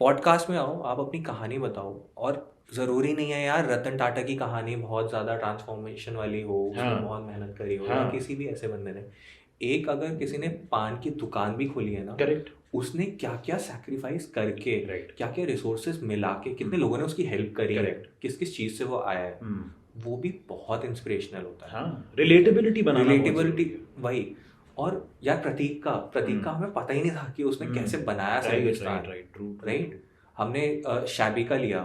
A: podcast में आओ, आप अपनी कहानी बताओ. और ज़रूरी नहीं है यार रतन टाटा की कहानी बहुत ज़्यादा ट्रांसफॉर्मेशन वाली हो, उसने बहुत मेहनत करी हो, या किसी भी ऐसे बंदे ने. एक अगर किसी ने पान की दुकान भी खोली है ना,
B: करेक्ट,
A: उसने क्या क्या सैक्रिफाइस करके, क्या क्या रिसोर्सेज मिला के, कितने लोगों ने उसकी हेल्प करी है, किस किस चीज़ से वो आया है, वो भी बहुत इंस्पिरेशनल होता है.
B: रिलेटेबिलिटी बनाना.
A: रिलेटेबिलिटी वही. और यार प्रतीक का हमें पता ही नहीं था कि उसने कैसे बनाया सर्विस. राइट, हमने शैबी का लिया.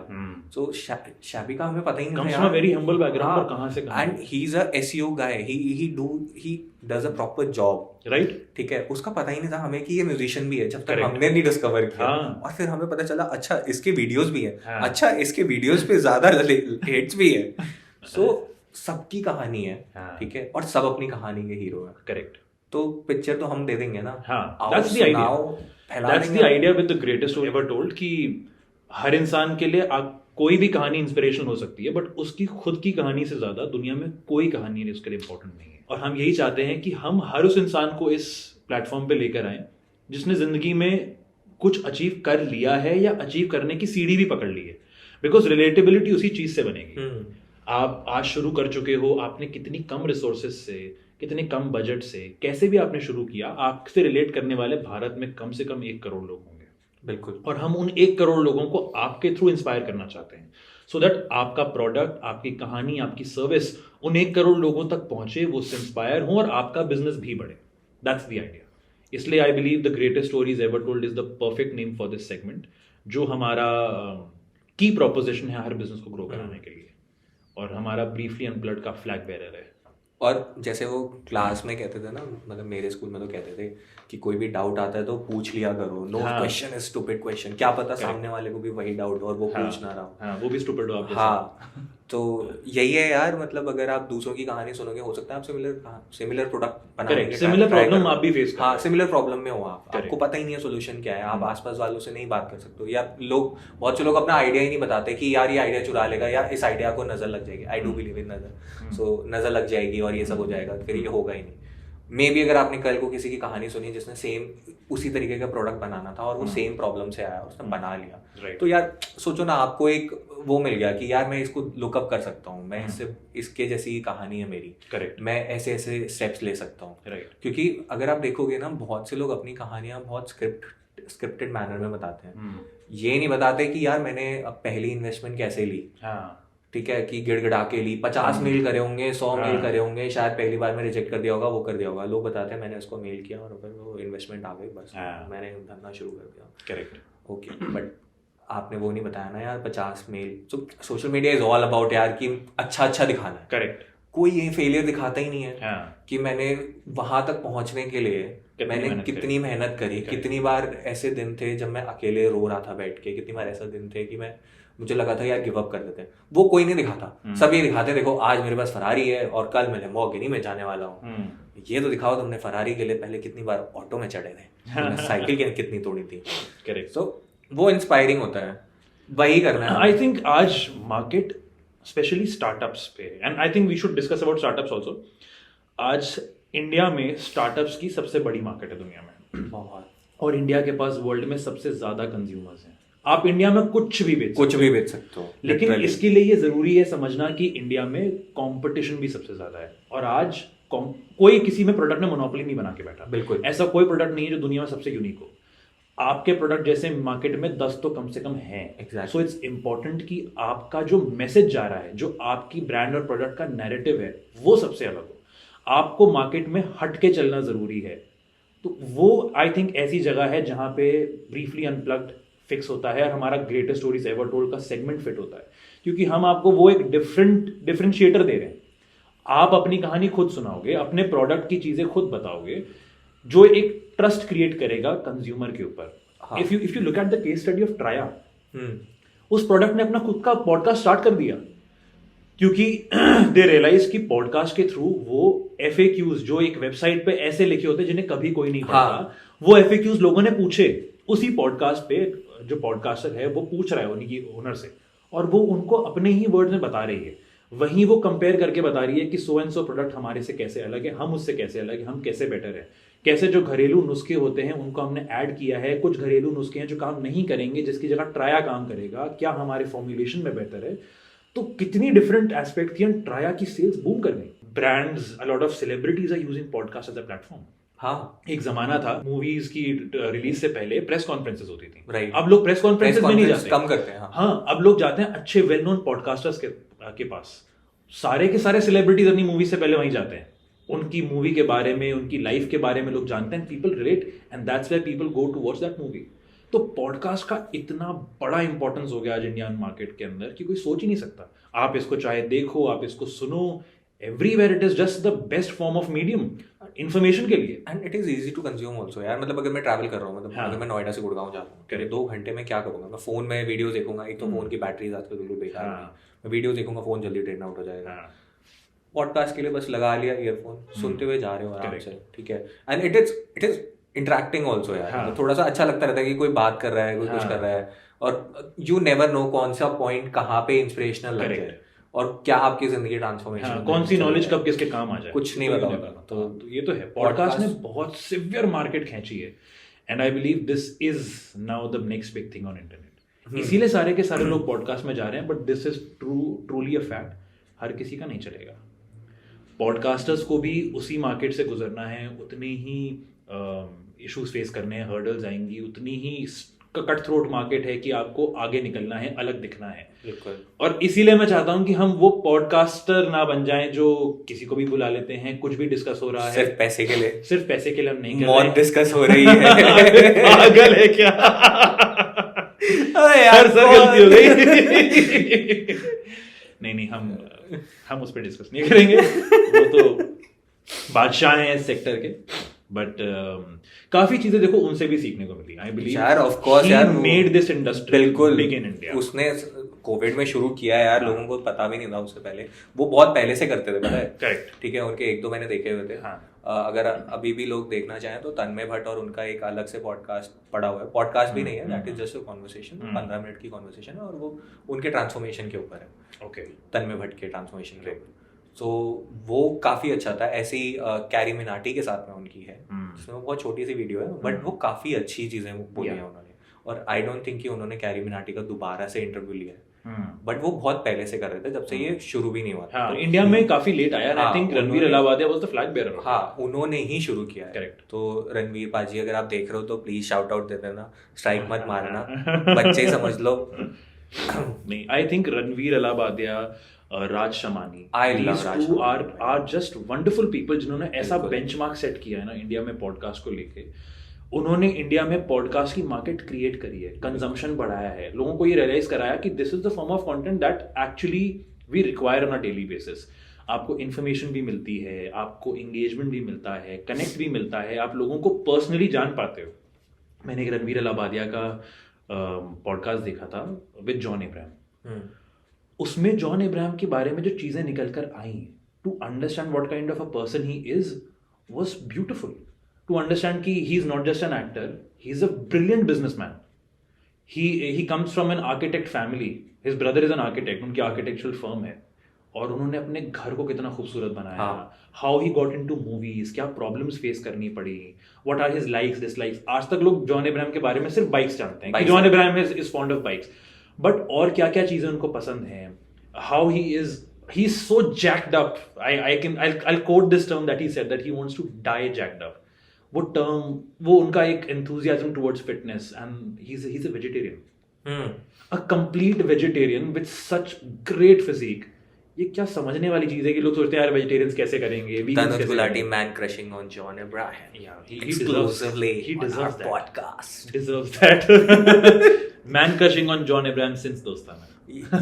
A: सो शैबी का हमें पता ही नहीं था यार.
B: वेरी हम्बल बैकग्राउंड, और कहां से
A: and he is a SEO guy. He does a proper job.
B: Right.
A: ठीक है, उसका पता ही नहीं था हमें कि ये म्यूजिशियन भी है, जब तक हमने नहीं डिस्कवर किया. और फिर हमें पता चला अच्छा इसके वीडियोस भी है. अच्छा इसके वीडियोस पे ज्यादा हिट्स भी है. सो सबकी कहानी है. ठीक है, और सब अपनी कहानी के हीरो है.
B: करेक्ट.
A: तो पिक्चर तो हम दे देंगे ना.
B: That's the idea with the greatest story ever told, कि हर इंसान के लिए कोई भी कहानी इंस्पिरेशनल हो सकती है, बट उसकी खुद की कहानी से ज्यादा दुनिया में कोई कहानी उसके लिए इंपॉर्टेंट नहीं है. और हम यही चाहते हैं कि हम हर उस इंसान को इस प्लेटफॉर्म पे लेकर आए जिसने जिंदगी में कुछ अचीव कर लिया है या अचीव करने की सीढ़ी भी पकड़ ली है. बिकॉज रिलेटेबिलिटी उसी चीज से बनेगी. आप आज शुरू कर चुके हो, आपने कितनी कम रिसोर्सेज से, कितने कम बजट से, कैसे भी आपने शुरू किया, आपसे रिलेट करने वाले भारत में कम से कम 1 करोड़ लोग होंगे.
A: बिल्कुल.
B: और हम उन 1 करोड़ लोगों को आपके थ्रू इंस्पायर करना चाहते हैं, सो दैट आपका प्रोडक्ट, आपकी कहानी, आपकी सर्विस उन 1 करोड़ लोगों तक पहुंचे, वो इंस्पायर हो और आपका बिजनेस भी बढ़े. That's the idea. इसलिए I believe the greatest stories ever told is the perfect name for this segment, जो हमारा की प्रोपोजिशन है हर बिजनेस को ग्रो कराने के लिए, और हमारा ब्रीफली अनप्लग्ड का फ्लैग बेरर है.
A: और जैसे वो क्लास में कहते थे ना, मतलब मेरे स्कूल में तो कहते थे कि कोई भी डाउट आता है तो पूछ लिया करो. No question is stupid question. क्या पता सामने वाले को भी वही डाउट हो और वो पूछ ना रहा हो.
B: वो भी स्टूपिड हो.
A: हाँ, तो यही है यार. मतलब अगर आप दूसरों की कहानी सुनोगे, हो सकता है आप सिमिलर प्रोडक्ट बनाने,
B: सिमिलर प्रॉब्लम आप भी फेस करो.
A: हाँ, सिमिलर प्रॉब्लम में हो आपको पता ही नहीं है सोल्यूशन क्या है. आप आसपास वालों से नहीं बात कर सकते हो. या बहुत से लोग अपना आइडिया ही नहीं बताते कि यार ये आइडिया चुरा लेगा, यार इस आइडिया को नजर लग जाएगी. आई डू बिलीव इन नजर. सो नजर लग जाएगी और ये सब हो जाएगा, फिर ये होगा ही नहीं. मे बी अगर आपने कल को किसी की कहानी सुनी जिसने सेम उसी तरीके का प्रोडक्ट बनाना था और वो सेम प्रॉब्लम से आया, उसने बना लिया, तो यार सोचो ना, आपको एक वो मिल गया कि यार मैं इसको लुकअप कर सकता हूँ, मैं इसके जैसी कहानी है मेरी.
B: करेक्ट.
A: मैं ऐसे ऐसे स्टेप्स ले सकता हूँ.
B: राइट.
A: क्योंकि अगर आप देखोगे ना, बहुत से लोग अपनी कहानियां बहुत स्क्रिप्टेड मैनर में बताते हैं. ये नहीं बताते कि यार मैंने अब पहली इन्वेस्टमेंट कैसे ली. ठीक है, कि गिड़गिड़ा के ली, 50 मेल करे होंगे, 100 मेल करे होंगे, शायद पहली बार में रिजेक्ट कर दिया होगा, वो कर दिया होगा. लोग बताते हैं मैंने उसको मेल किया और फिर वो इन्वेस्टमेंट आ गई, बस मैंने धंधा शुरू कर दिया.
B: करेक्ट.
A: ओके, बट आपने वो नहीं बताया ना यार 50 mail. So social media is all about यार कि अच्छा दिखाना है.
B: करेक्ट.
A: कोई ये फेलियर दिखाता ही नहीं है कि मैंने वहां तक पहुंचने के लिए मैंने कितनी मेहनत करी. कितनी बार ऐसे दिन थे जब मैं अकेले रो रहा था बैठ के, कितनी बार ऐसा दिन थे कि मुझे लगा था यार गिव अप कर देते हैं. वो कोई नहीं दिखाता. सब ये दिखाते देखो आज मेरे पास फरारी है और कल मैं लैम्बोर्गिनी में जाने वाला हूँ. ये तो दिखाओ तुमने फरारी के लिए पहले कितनी बार ऑटो में चढ़े थे, साइकिल कितनी तोड़ी थी.
B: करेक्ट.
A: सो वो इंस्पायरिंग होता है, वही करना है.
B: आई थिंक आज मार्केट स्पेशली स्टार्टअप्स पे, and I think we should discuss about startups also. आज इंडिया में स्टार्टअप्स की सबसे बड़ी मार्केट है दुनिया में बहुत, और इंडिया के पास वर्ल्ड में सबसे ज्यादा कंज्यूमर्स हैं. आप इंडिया में कुछ भी बेच सकते हो, लेकिन इसके लिए ये जरूरी है समझना कि इंडिया में कंपटीशन भी सबसे ज्यादा है. और आज कोई किसी में प्रोडक्ट में मोनोपोली नहीं बना के बैठा.
A: बिल्कुल.
B: ऐसा कोई प्रोडक्ट नहीं है जो दुनिया में सबसे यूनिक हो. आपके प्रोडक्ट जैसे मार्केट में 10 तो कम से कम हैं. सो इट्स इंपॉर्टेंट कि आपका जो मैसेज जा रहा है, जो आपकी ब्रांड और प्रोडक्ट का नैरेटिव है, वो सबसे अलग हो. आपको मार्केट में हट के चलना जरूरी है. तो वो आई थिंक ऐसी जगह है जहां पे ब्रीफली अनप्लग्ड फिक्स होता है और हमारा ग्रेटेस्ट स्टोरीज एवर टोल्ड का सेगमेंट फिट होता है, क्योंकि हम आपको वो एक डिफरेंशिएटर दे रहे हैं। आप अपनी कहानी खुद सुनाओगे, अपने प्रोडक्ट की चीजें खुद बताओगे, जो एक ट्रस्ट क्रिएट करेगा कंज्यूमर के ऊपर। If you look at the case study of Traya, उस प्रोडक्ट ने अपना खुद का पॉडकास्ट स्टार्ट कर दिया, क्योंकि दे रियलाइज कि पॉडकास्ट के थ्रू वो FAQs जो एक वेबसाइट पे ऐसे लिखे होते जिन्हें कभी कोई नहीं पढ़ता, वो FAQs लोगों ने पूछे उसी पॉडकास्ट पे, जो पॉडकास्टर है वो पूछ रहा है उनकी ओनर से, और वो उनको अपने ही वर्ड में बता रही है। वहीं वो कंपेयर करके बता रही है कि सो एंड सो प्रोडक्ट हमारे से कैसे अलग है, हम उससे कैसे अलग है, हम कैसे बेटर है, कैसे जो घरेलू नुस्खे होते हैं उनको हमने ऐड किया है, कुछ घरेलू नुस्खे हैं जो काम नहीं करेंगे जिसकी जगह ट्राया काम करेगा, क्या हमारे फॉर्मुलेशन में बेहतर है। तो कितनी डिफरेंट एस्पेक्ट थी, एंड ट्राया की सेल्स बूम कर गई। Brands, a lot of celebrities are using podcast as a platform. हाँ, एक जमाना था मूवीज की रिलीज से पहले प्रेस कॉन्फ्रेंसेस होती थी,
A: राइट।
B: अब लोग प्रेस कॉन्फ्रेंसेस में नहीं जाते,
A: कम करते हैं।
B: हाँ, अब लोग जाते हैं अच्छे वेल नोन पॉडकास्टर्स के पास। सारे के सारे सेलिब्रिटीज अपनी मूवी से पहले वहीं जाते हैं, उनकी मूवी के बारे में, उनकी लाइफ के बारे में लोग जानते हैं, people relate, and that's why people go to watch that movie. तो पॉडकास्ट का इतना बड़ा इंपॉर्टेंस हो गया आज इंडियन मार्केट के अंदर कि कोई सोच ही नहीं सकता। आप इसको चाहे देखो, आप इसको सुनो, everywhere it is just the best form of medium information के लिए,
A: and it is easy to consume also यार। मतलब अगर मैं ट्रैवल कर रहा हूँ, मतलब अगर मैं नोएडा से गुड़गांव जा रहा हूँ, 2 घंटे में क्या करूंगा? मैं फोन में वीडियो देखूंगा, एक तो फोन की बैटरी आजकल बिल्कुल बेकार है, मैं वीडियो देखूंगा, फोन जल्दी ड्रेन आउट हो जाएगा। पॉडकास्ट के लिए बस लगा लिया ईयरफोन, सुनते हुए जा रहे हो आराम से, ठीक है। And it is interacting also यार। मतलब थोड़ा सा अच्छा लगता रहता है कि कोई बात कर रहा है, कोई कुछ कर रहा है, और यू नेवर नो कौन सा पॉइंट कहाँ पे इंस्पिरेशनल लग जाए और क्या आपकी जिंदगी ट्रांसफॉर्मेशन,
B: कौन सी नॉलेज कब किसके काम आ जाए,
A: कुछ नहीं पता होता।
B: तो ये तो है, पॉडकास्ट ने बहुत सिवियर मार्केट खींची है, and I believe this is now the next big thing on internet. इसीलिए सारे के सारे लोग पॉडकास्ट में जा रहे हैं, but this is truly a fact, हर किसी का नहीं चलेगा। पॉडकास्टर्स को भी उसी मार्केट से गुजरना है, उतने ही इश्यूज फेस करने हैं, हर्डल्स आएंगी, उतनी ही कट थ्रोट मार्केट है कि आपको आगे निकलना है, अलग दिखना है। बिल्कुल। और इसीलिए मैं चाहता हूं कि हम वो पॉडकास्टर ना बन जाएं जो किसी को भी बुला लेते हैं, कुछ भी डिस्कस हो रहा है
A: सिर्फ पैसे के लिए,
B: सिर्फ पैसे के लिए हम नहीं कर
A: रहे, मौत डिस्कस हो रही है।
B: पागल है क्या? यार सर गलती हो गई। नहीं, हम उस पर डिस्कस नहीं करेंगे, वो तो बादशाह हैं इस सेक्टर के। बट काफी चीजें देखो उनसे भी सीखने को मिली। आई बिलीव
A: यार, ऑफ कोर्स यार,
B: मेड दिस इंडस्ट्री
A: बिल्कुल
B: बिग इन इंडिया।
A: उसने कोविड में शुरू किया यार, लोगों को पता भी नहीं था उससे पहले, वो बहुत पहले से करते थे, पता है?
B: करेक्ट,
A: ठीक है, उनके 1-2 मैंने देखे हुए थे। हाँ। अगर अभी भी लोग देखना चाहें तो तन्मय भट्ट और उनका एक अलग से पॉडकास्ट पड़ा हुआ है, पॉडकास्ट भी नहीं है, that is just a conversation, 15 minute की कॉन्वर्सेशन है, और वो उनके ट्रांसफॉर्मेशन के ऊपर है। ओके, तन्मय भट्ट के ट्रांसफॉर्मेशन के ऊपर। सो वो काफी अच्छा था। ऐसी कैरी मिनाटी के साथ में उनकी है, जिसमें बहुत छोटी सी वीडियो है, बट वो काफी अच्छी चीजें बोली हैं उन्होंने, और आई डोंट थिंक कि उन्होंने कैरी मिनाटी का दोबारा से इंटरव्यू लिया है, बट वो बहुत पहले से कर रहे थे, जब से ये शुरू भी नहीं हुआ था।
B: तो इंडिया में काफी लेट आया। I think Ranveer Allahbadia was the flag bearer.
A: हाँ, उन्होंने ही शुरू किया है। करेक्ट। तो रणवीर पाजी, अगर आप देख रहे हो तो प्लीज शाउट आउट दे देना, स्ट्राइक मत मारना, बच्चे ही समझ लो।
B: नहीं, I think Ranveer Allahbadia, Raj Shamani, these two are just wonderful people जिन्होंने ऐसा बेंचमार्क सेट किया है ना इंडिया में पॉडकास्ट को लेके। उन्होंने इंडिया में पॉडकास्ट की मार्केट क्रिएट करी है, कंजम्पशन बढ़ाया है, लोगों को ये रियलाइज कराया कि this is the form of content that actually we require on a daily basis. आपको इन्फॉर्मेशन भी मिलती है, आपको एंगेजमेंट भी मिलता है, कनेक्ट भी मिलता है, आप लोगों को पर्सनली जान पाते हो। मैंने एक रणवीर अलाहाबादिया का पॉडकास्ट देखा था विद जॉन इब्राहिम। उसमें जॉन इब्राहिम के बारे में जो चीजें निकल कर आई, to understand what kind of a person he is was beautiful. To understand कि he is not just an actor, he is a brilliant businessman. He comes from an architect family, his brother is an architect, उनकी architectural firm है, और उन्होंने अपने घर को कितना खूबसूरत बनाया। How he got into movies, क्या प्रॉब्लम्स फेस करनी पड़ी, what are his likes dislikes. आज तक लोग जॉन इब्राहिम के बारे में सिर्फ बाइक्स जानते हैं कि John Ibrahim is fond of bikes, but और क्या क्या चीजें उनको पसंद है। How he is so jacked up. I'll quote this term that he said, that he wants to die jacked up. वो टर्म, वो उनका एक enthusiasm towards fitness, and he's a vegetarian, a complete vegetarian with such great physique, ये क्या समझने वाली चीज है कि लोग सोचते हैं यार वेजिटेरियंस कैसे करेंगे, vegans
A: Tanuj
B: कैसे
A: Gulati
B: करेंगे?
A: man crushing on John Abraham.
B: Yeah, he
A: Exclusively
B: he
A: on our
B: deserves that.
A: podcast.
B: Deserves that. Man crushing on John Abraham since Dostana.
A: Yeah.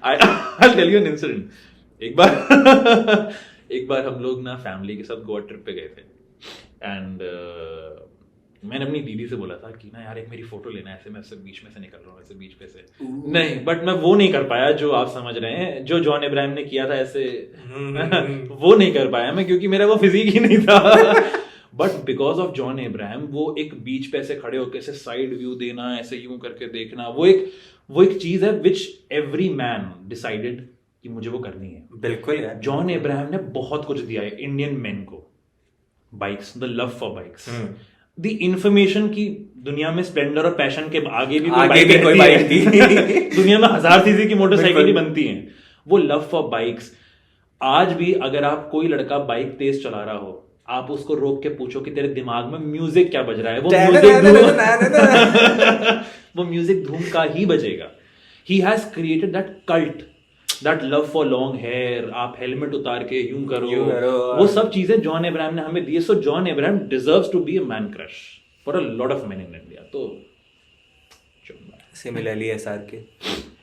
B: I'll tell you an incident. एक बार हम लोग ना family के साथ Goa trip पे गए थे and मैंने अपनी दीदी से बोला था कि ना यार एक मेरी फोटो लेना है, ऐसे मैं ऐसे बीच में से निकल रहा हूँ, ऐसे बीच पे से नहीं, बट मैं वो नहीं कर पाया जो आप समझ रहे हैं, जो जॉन इब्राहिम ने किया था ऐसे वो नहीं कर पाया मैं, क्योंकि मेरा वो फिजिक ही नहीं था but because of John Ibrahim वो एक बीच पे ऐसे खड़े होकर ऐसे साइड व्यू देना, ऐसे यूं करके देखना, वो एक चीज है विच एवरी मैन डिसाइडेड कि मुझे वो करनी है।
A: बिल्कुल यार,
B: जॉन इब्राहिम ने बहुत कुछ दिया है इंडियन मेन को, bikes, the love for bikes, the information की दुनिया में स्प्लेंडर और पैशन के आगे भी कोई बाइक थी दुनिया में 1000 सीसी की मोटरसाइकिल ही बनती हैं, वो लव फॉर बाइक्स। आज भी अगर आप कोई लड़का बाइक तेज चला रहा हो, आप उसको रोक के पूछो कि तेरे दिमाग में म्यूजिक क्या बज रहा है, वो म्यूजिक धूम का ही बजेगा। He has created that cult, that love for long hair, आप हेलमेट उतार के यूं करो, वो सब चीजें जॉन इब्राहिम ने हमें दी। So John Abraham deserves to be a man crush for a lot of men in India. तो
A: सिमिलरली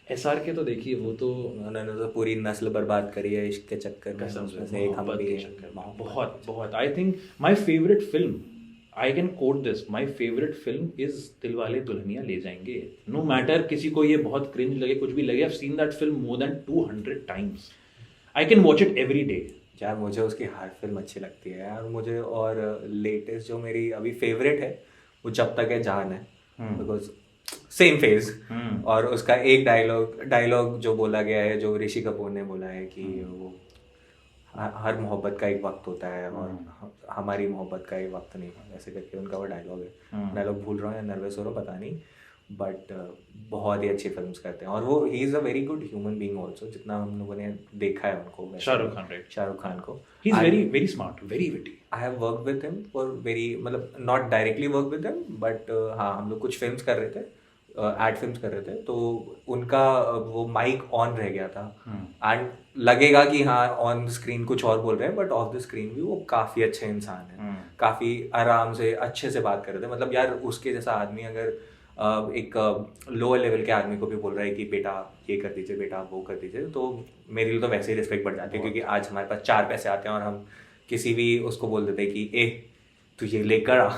A: SRK
B: तो देखिए वो तो
A: उन्होंने तो पूरी नस्ल बर्बाद करी है इश्क के चक्कर में, उसमें से एक हम भी हैं।
B: बहुत बहुत I think my favourite film, I can coat this, my favourite film is Dilwale Dulhania ले जाएंगे। नो मैटर किसी को ये बहुत क्रिंज लगे, कुछ भी लगे, आई have seen that film more than 200 times, I can watch it every day.
A: यार मुझे उसकी हर फिल्म अच्छी लगती है यार मुझे, और लेटेस्ट जो मेरी अभी फेवरेट है वो जब तक है जान है, बिकॉज सेम फेज, और उसका एक डायलॉग जो बोला गया है, जो ऋषि कपूर ने बोला है कि वो हर मोहब्बत का एक वक्त होता है और हमारी मोहब्बत का एक वक्त नहीं, ऐसे करके उनका वो डायलॉग है। डायलॉग भूल रहा हूँ या नर्वस हो रहा हूँ पता नहीं, बट बहुत ही अच्छी फिल्म्स करते हैं, और वो he is a very good human being also, जितना हम लोगों ने देखा है उनको। शाहरुख खान को
B: he is very very smart, very witty.
A: I have work with him for very, मतलब not directly work with him, but हाँ हम लोग कुछ फिल्म्स कर रहे थे, एड फिल्म्स कर रहे थे, तो उनका वो माइक ऑन रह गया था, एंड लगेगा कि हाँ ऑन स्क्रीन कुछ और बोल रहे हैं, बट ऑफ द स्क्रीन भी वो काफ़ी अच्छे इंसान है, काफ़ी आराम से अच्छे से बात कर रहे थे। मतलब यार उसके जैसा आदमी अगर एक लोअर लेवल के आदमी को भी बोल रहा है कि बेटा ये कर दीजिए, बेटा वो कर दीजिए, तो मेरे लिए तो वैसे ही रिस्पेक्ट बढ़ जाती है, क्योंकि आज हमारे पास 4 पैसे आते हैं और हम किसी भी उसको बोल देते हैं कि ए तू ये लेकर आ,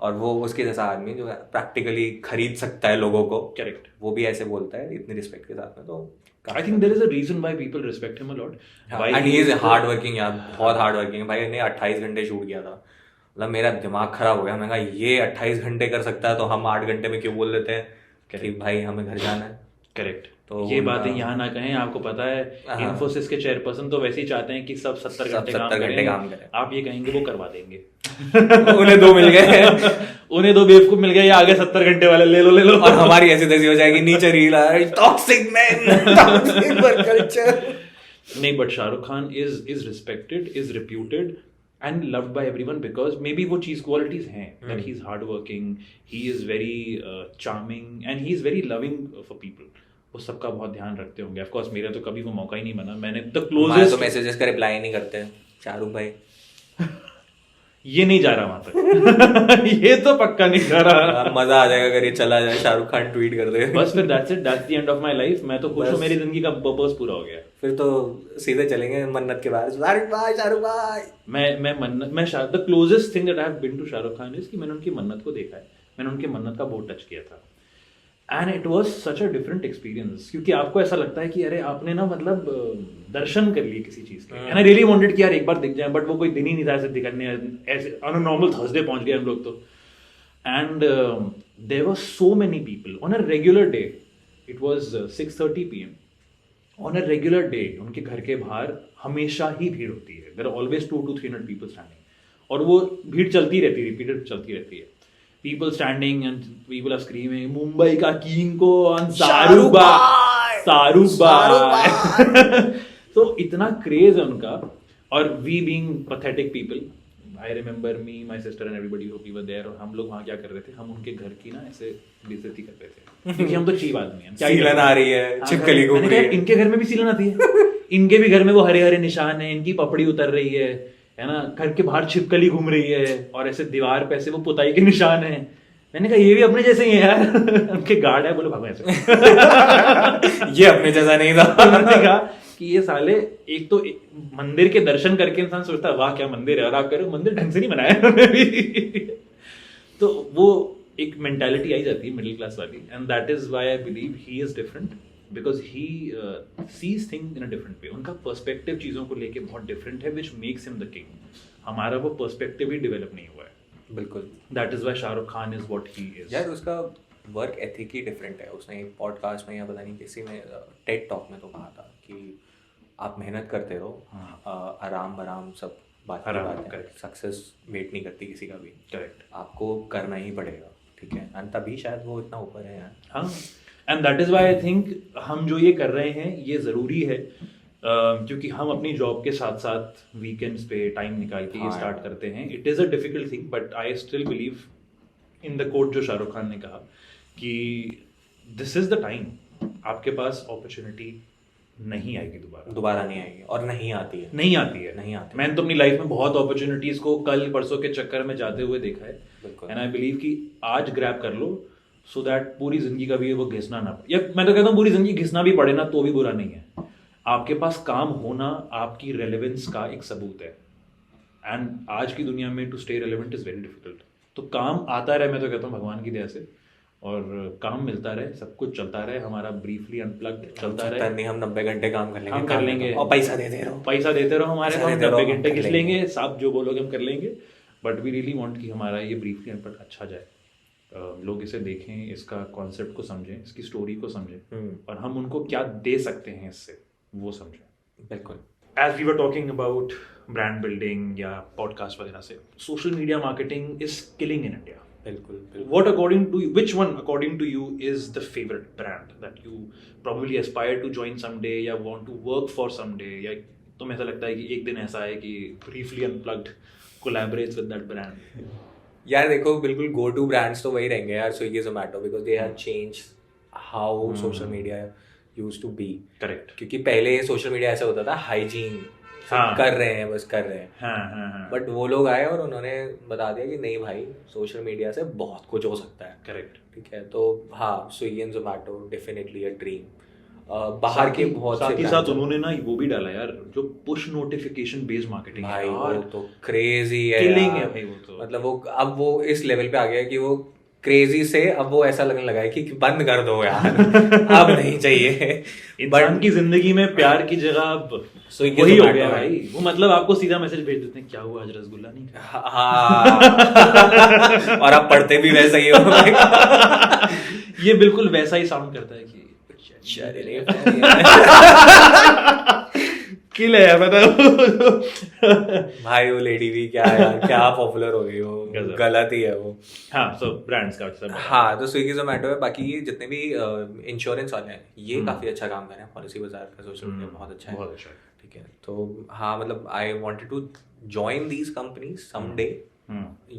A: और वो उसके जैसा आदमी जो प्रैक्टिकली खरीद सकता है लोगों को, करेक्ट, वो भी ऐसे बोलता है इतनी रिस्पेक्ट के साथ में। तो
B: I think there is a reason why people respect him a lot.
A: And he is hard working यार, बहुत हार्ड वर्किंग है भाई ने 28 घंटे शूट किया था, मतलब मेरा दिमाग खराब हो गया, मैंने कहा ये 28 घंटे कर सकता है तो हम 8 घंटे में क्यों बोल देते हैं कि भाई हमें घर जाना है।
B: करेक्ट, तो ये बातें यहाँ ना कहें, आपको पता है इन्फोसिस के चेयरपर्सन तो वैसे ही चाहते हैं कि सब 70 घंटे काम करें, आप ये कहेंगे वो करवा देंगे
A: उन्हें 2 मिल गए
B: उन्हें 2 बेवकूफ मिल गए, ये आगे 70 घंटे वाले ले लो
A: और हमारी ऐसी तैसी हो जाएगी, नीचे reel toxic man, toxic work culture.
B: नहीं, but Shahrukh Khan is respected, is reputed and loved by everyone because maybe वो चीज qualities हैं, that he's hardworking, he is very charming and he is very loving for people, वो सबका बहुत ध्यान रखते होंगे। Of course मेरा तो कभी वो मौका ही नहीं बना, मैंने the closest
A: तो मैसेजेस का रिप्लाई नहीं करते शाहरुख भाई
B: ये नहीं जा रहा वहां तक ये तो पक्का नहीं जा रहा।
A: मजा आ जाएगा अगर ये चला जाए, शाहरुख खान ट्वीट कर दे
B: बस फिर that's it, that's the end of my life, मैं तो खुश हूँ, मेरी जिंदगी का पर्पस पूरा हो गया।
A: फिर तो सीधे चलेंगे मन्नत के बारे, शाहरुख भाई
B: मैं the closest thing that I have been to Shahrukh Khan is कि मैंने उनकी मन्नत को देखा है, मैंने उनकी मन्नत का बहुत टच किया था, and it was such a different experience, क्योंकि आपको ऐसा लगता है कि अरे आपने ना मतलब दर्शन कर लिए किसी चीज के, एंड आई रियली वांटेड कि यार एक बार दिख जाए, बट वो कोई दिन ही नहीं था ऐसे दिखने, ऐसे ऑन अ नॉर्मल थर्सडे पहुंच गए हम लोग तो, and there were so many people on a regular day, it was 6:30 PM on a regular day, उनके घर के बाहर हमेशा ही भीड़ होती है, there are always 200 to 300 people standing, और वो भीड़ चलती रहती है, रिपीटेड चलती रहती है, people standing and people are screaming Mumbai का किंग को शाहरुख भाई तो इतना क्रेज है उनका, और we being pathetic people, I remember me my sister and everybody we were there, और हम लोग वहाँ क्या कर रहे थे, हम उनके घर की ना ऐसे बेइज्जती कर रहे थे क्योंकि हम तो चीप आदमी हैं,
A: सीलन आ रही है, छिपकली घूम रही है,
B: इनके घर में भी सीलन आती है, इनके भी घर में वो हरे हरे निशान है, इनकी पपड़ी उतर रही है ना, घर के बाहर छिपकली घूम रही है और ऐसे दीवार पे ऐसे वो पुताई के निशान है। मैंने कहा ये भी अपने जैसे ही है यार। उनके गार्ड है, बोले भागो ऐसे।
A: ये अपने जैसा नहीं था।
B: उन्होंने कहा कि ये साले, एक तो मंदिर के दर्शन करके इंसान सोचता है वाह क्या मंदिर है, और आप कह रहे हो मंदिर ढंग से नहीं बनाया उन्होंने भी। तो वो एक मेंटालिटी आई जाती है मिडिल क्लास वाली, and that is why I believe he is different, because he sees thing in a different way. उनका पर्सपेक्टिव चीजों को लेके बहुत डिफरेंट है, which makes him the king. हमारा वो पर्सपेक्टिव ही डेवलप नहीं हुआ है।
A: बिल्कुल,
B: that is why Shahrukh Khan is what he is.
A: यार उसका वर्क एथिक ही डिफरेंट है। उसने एक पॉडकास्ट में या पता नहीं किसी में, टेड टॉक में तो कहा था कि आप मेहनत करते रहो, आराम आराम सब बात की बात है, सक्सेस वेट नहीं करती किसी का भी।
B: करेक्ट,
A: आपको करना ही पड़ेगा, ठीक है, और तभी शायद वो इतना ऊपर है यार।
B: हाँ, and that is why I think हम जो ये कर रहे हैं ये ज़रूरी है, क्योंकि हम अपनी जॉब के साथ साथ वीकेंड्स पे टाइम निकाल के ये स्टार्ट करते हैं। It is a difficult thing, but I still believe in the quote जो शाहरुख खान ने कहा कि दिस इज़ द टाइम। आपके पास अपॉर्चुनिटी नहीं आएगी दोबारा
A: नहीं आएगी, और नहीं आती है।
B: मैंने तो अपनी लाइफ में बहुत अपॉर्चुनिटीज़ को कल परसों के चक्कर में जाते हुए देखा है, एंड आई बिलीव कि आज ग्रैब कर लो सो दैट पूरी जिंदगी का भी वो घिसना ना पड़े। या मैं तो कहता हूँ पूरी जिंदगी घिसना भी पड़े ना तो भी बुरा नहीं है। आपके पास काम होना आपकी रेलेवेंस का एक सबूत है, एंड आज की दुनिया में to stay relevant is very difficult. तो काम आता रहे, मैं तो कहता हूँ भगवान की दया से, और काम मिलता रहे, सब कुछ चलता रहे, हमारा ब्रीफली अनप्लग्ड चलता रहे।
A: नहीं, हम 90 घंटे काम कर लेंगे,
B: हम कर लेंगे,
A: और पैसा देते रहो
B: हमारे को, 90 घंटे घिस लेंगे, साहब जो बोलोगे हम कर लेंगे। बट वी रियली वांट कि हमारा ये ब्रीफली अनप्लग्ड अच्छा जाए, लोग इसे देखें, इसका कॉन्सेप्ट को समझें, इसकी स्टोरी को समझें, और हम उनको क्या दे सकते हैं इससे वो समझें।
A: बिल्कुल।
B: As we were talking about brand building या पॉडकास्ट वगैरह से, social media marketing is killing in India.
A: बिल्कुल।
B: What according to you, which one according to you is the favorite brand that you probably aspire to join someday या want to work for someday, या तुम्हें ऐसा लगता है कि एक दिन ऐसा है कि briefly unplugged collaborates with that brand?
A: यार देखो, बिल्कुल गो टू ब्रांड्स तो वही रहेंगे यार, Swiggy Zomato, because they have change how social media used to be.
B: Correct,
A: क्योंकि पहले सोशल मीडिया ऐसा होता था हाइजीन, कर रहे हैं बस कर रहे हैं, बट वो लोग आए और उन्होंने बता दिया कि नहीं भाई, सोशल मीडिया से बहुत कुछ हो सकता है।
B: करेक्ट,
A: ठीक है, तो हाँ, Swiggy and Zomato definitely a dream. बाहर के बहुत
B: साथ ही साथ उन्होंने ना वो भी डाला यार, जो पुश नोटिफिकेशन बेस्ड मार्केटिंग
A: भाई, वो तो क्रेजी है
B: यार भाई, वो तो
A: मतलब वो अब वो इस लेवल पे आ गया कि वो क्रेजी से अब वो ऐसा लगने लगा है कि बंद कर दो यार, अब नहीं चाहिए।
B: इंसान की जिंदगी में प्यार की जगह अब वही हो गया भाई। वो मतलब आपको सीधा मैसेज भेज देते हैं, क्या हुआ आज रसगुल्ला नहीं खाया?
A: हाँ। और आप पढ़ते भी वैसा ही हो।
B: ये बिल्कुल वैसा ही साउंड करता है कि किल है बताओ।
A: भाई वो लेडी भी क्या है यार, क्या पॉपुलर हो गई, वो गलत ही है वो।
B: हाँ, सो ब्रांड्स का सब।
A: हाँ, तो स्विगी जोमेटो है, बाकी ये जितने भी इंश्योरेंस वाले हैं ये काफी अच्छा काम कर रहे हैं। पॉलिसी बाजार का सोशल मीडिया बहुत अच्छा है,
B: बहुत अच्छा है।
A: ठीक है, तो हाँ मतलब I wanted to join these companies someday,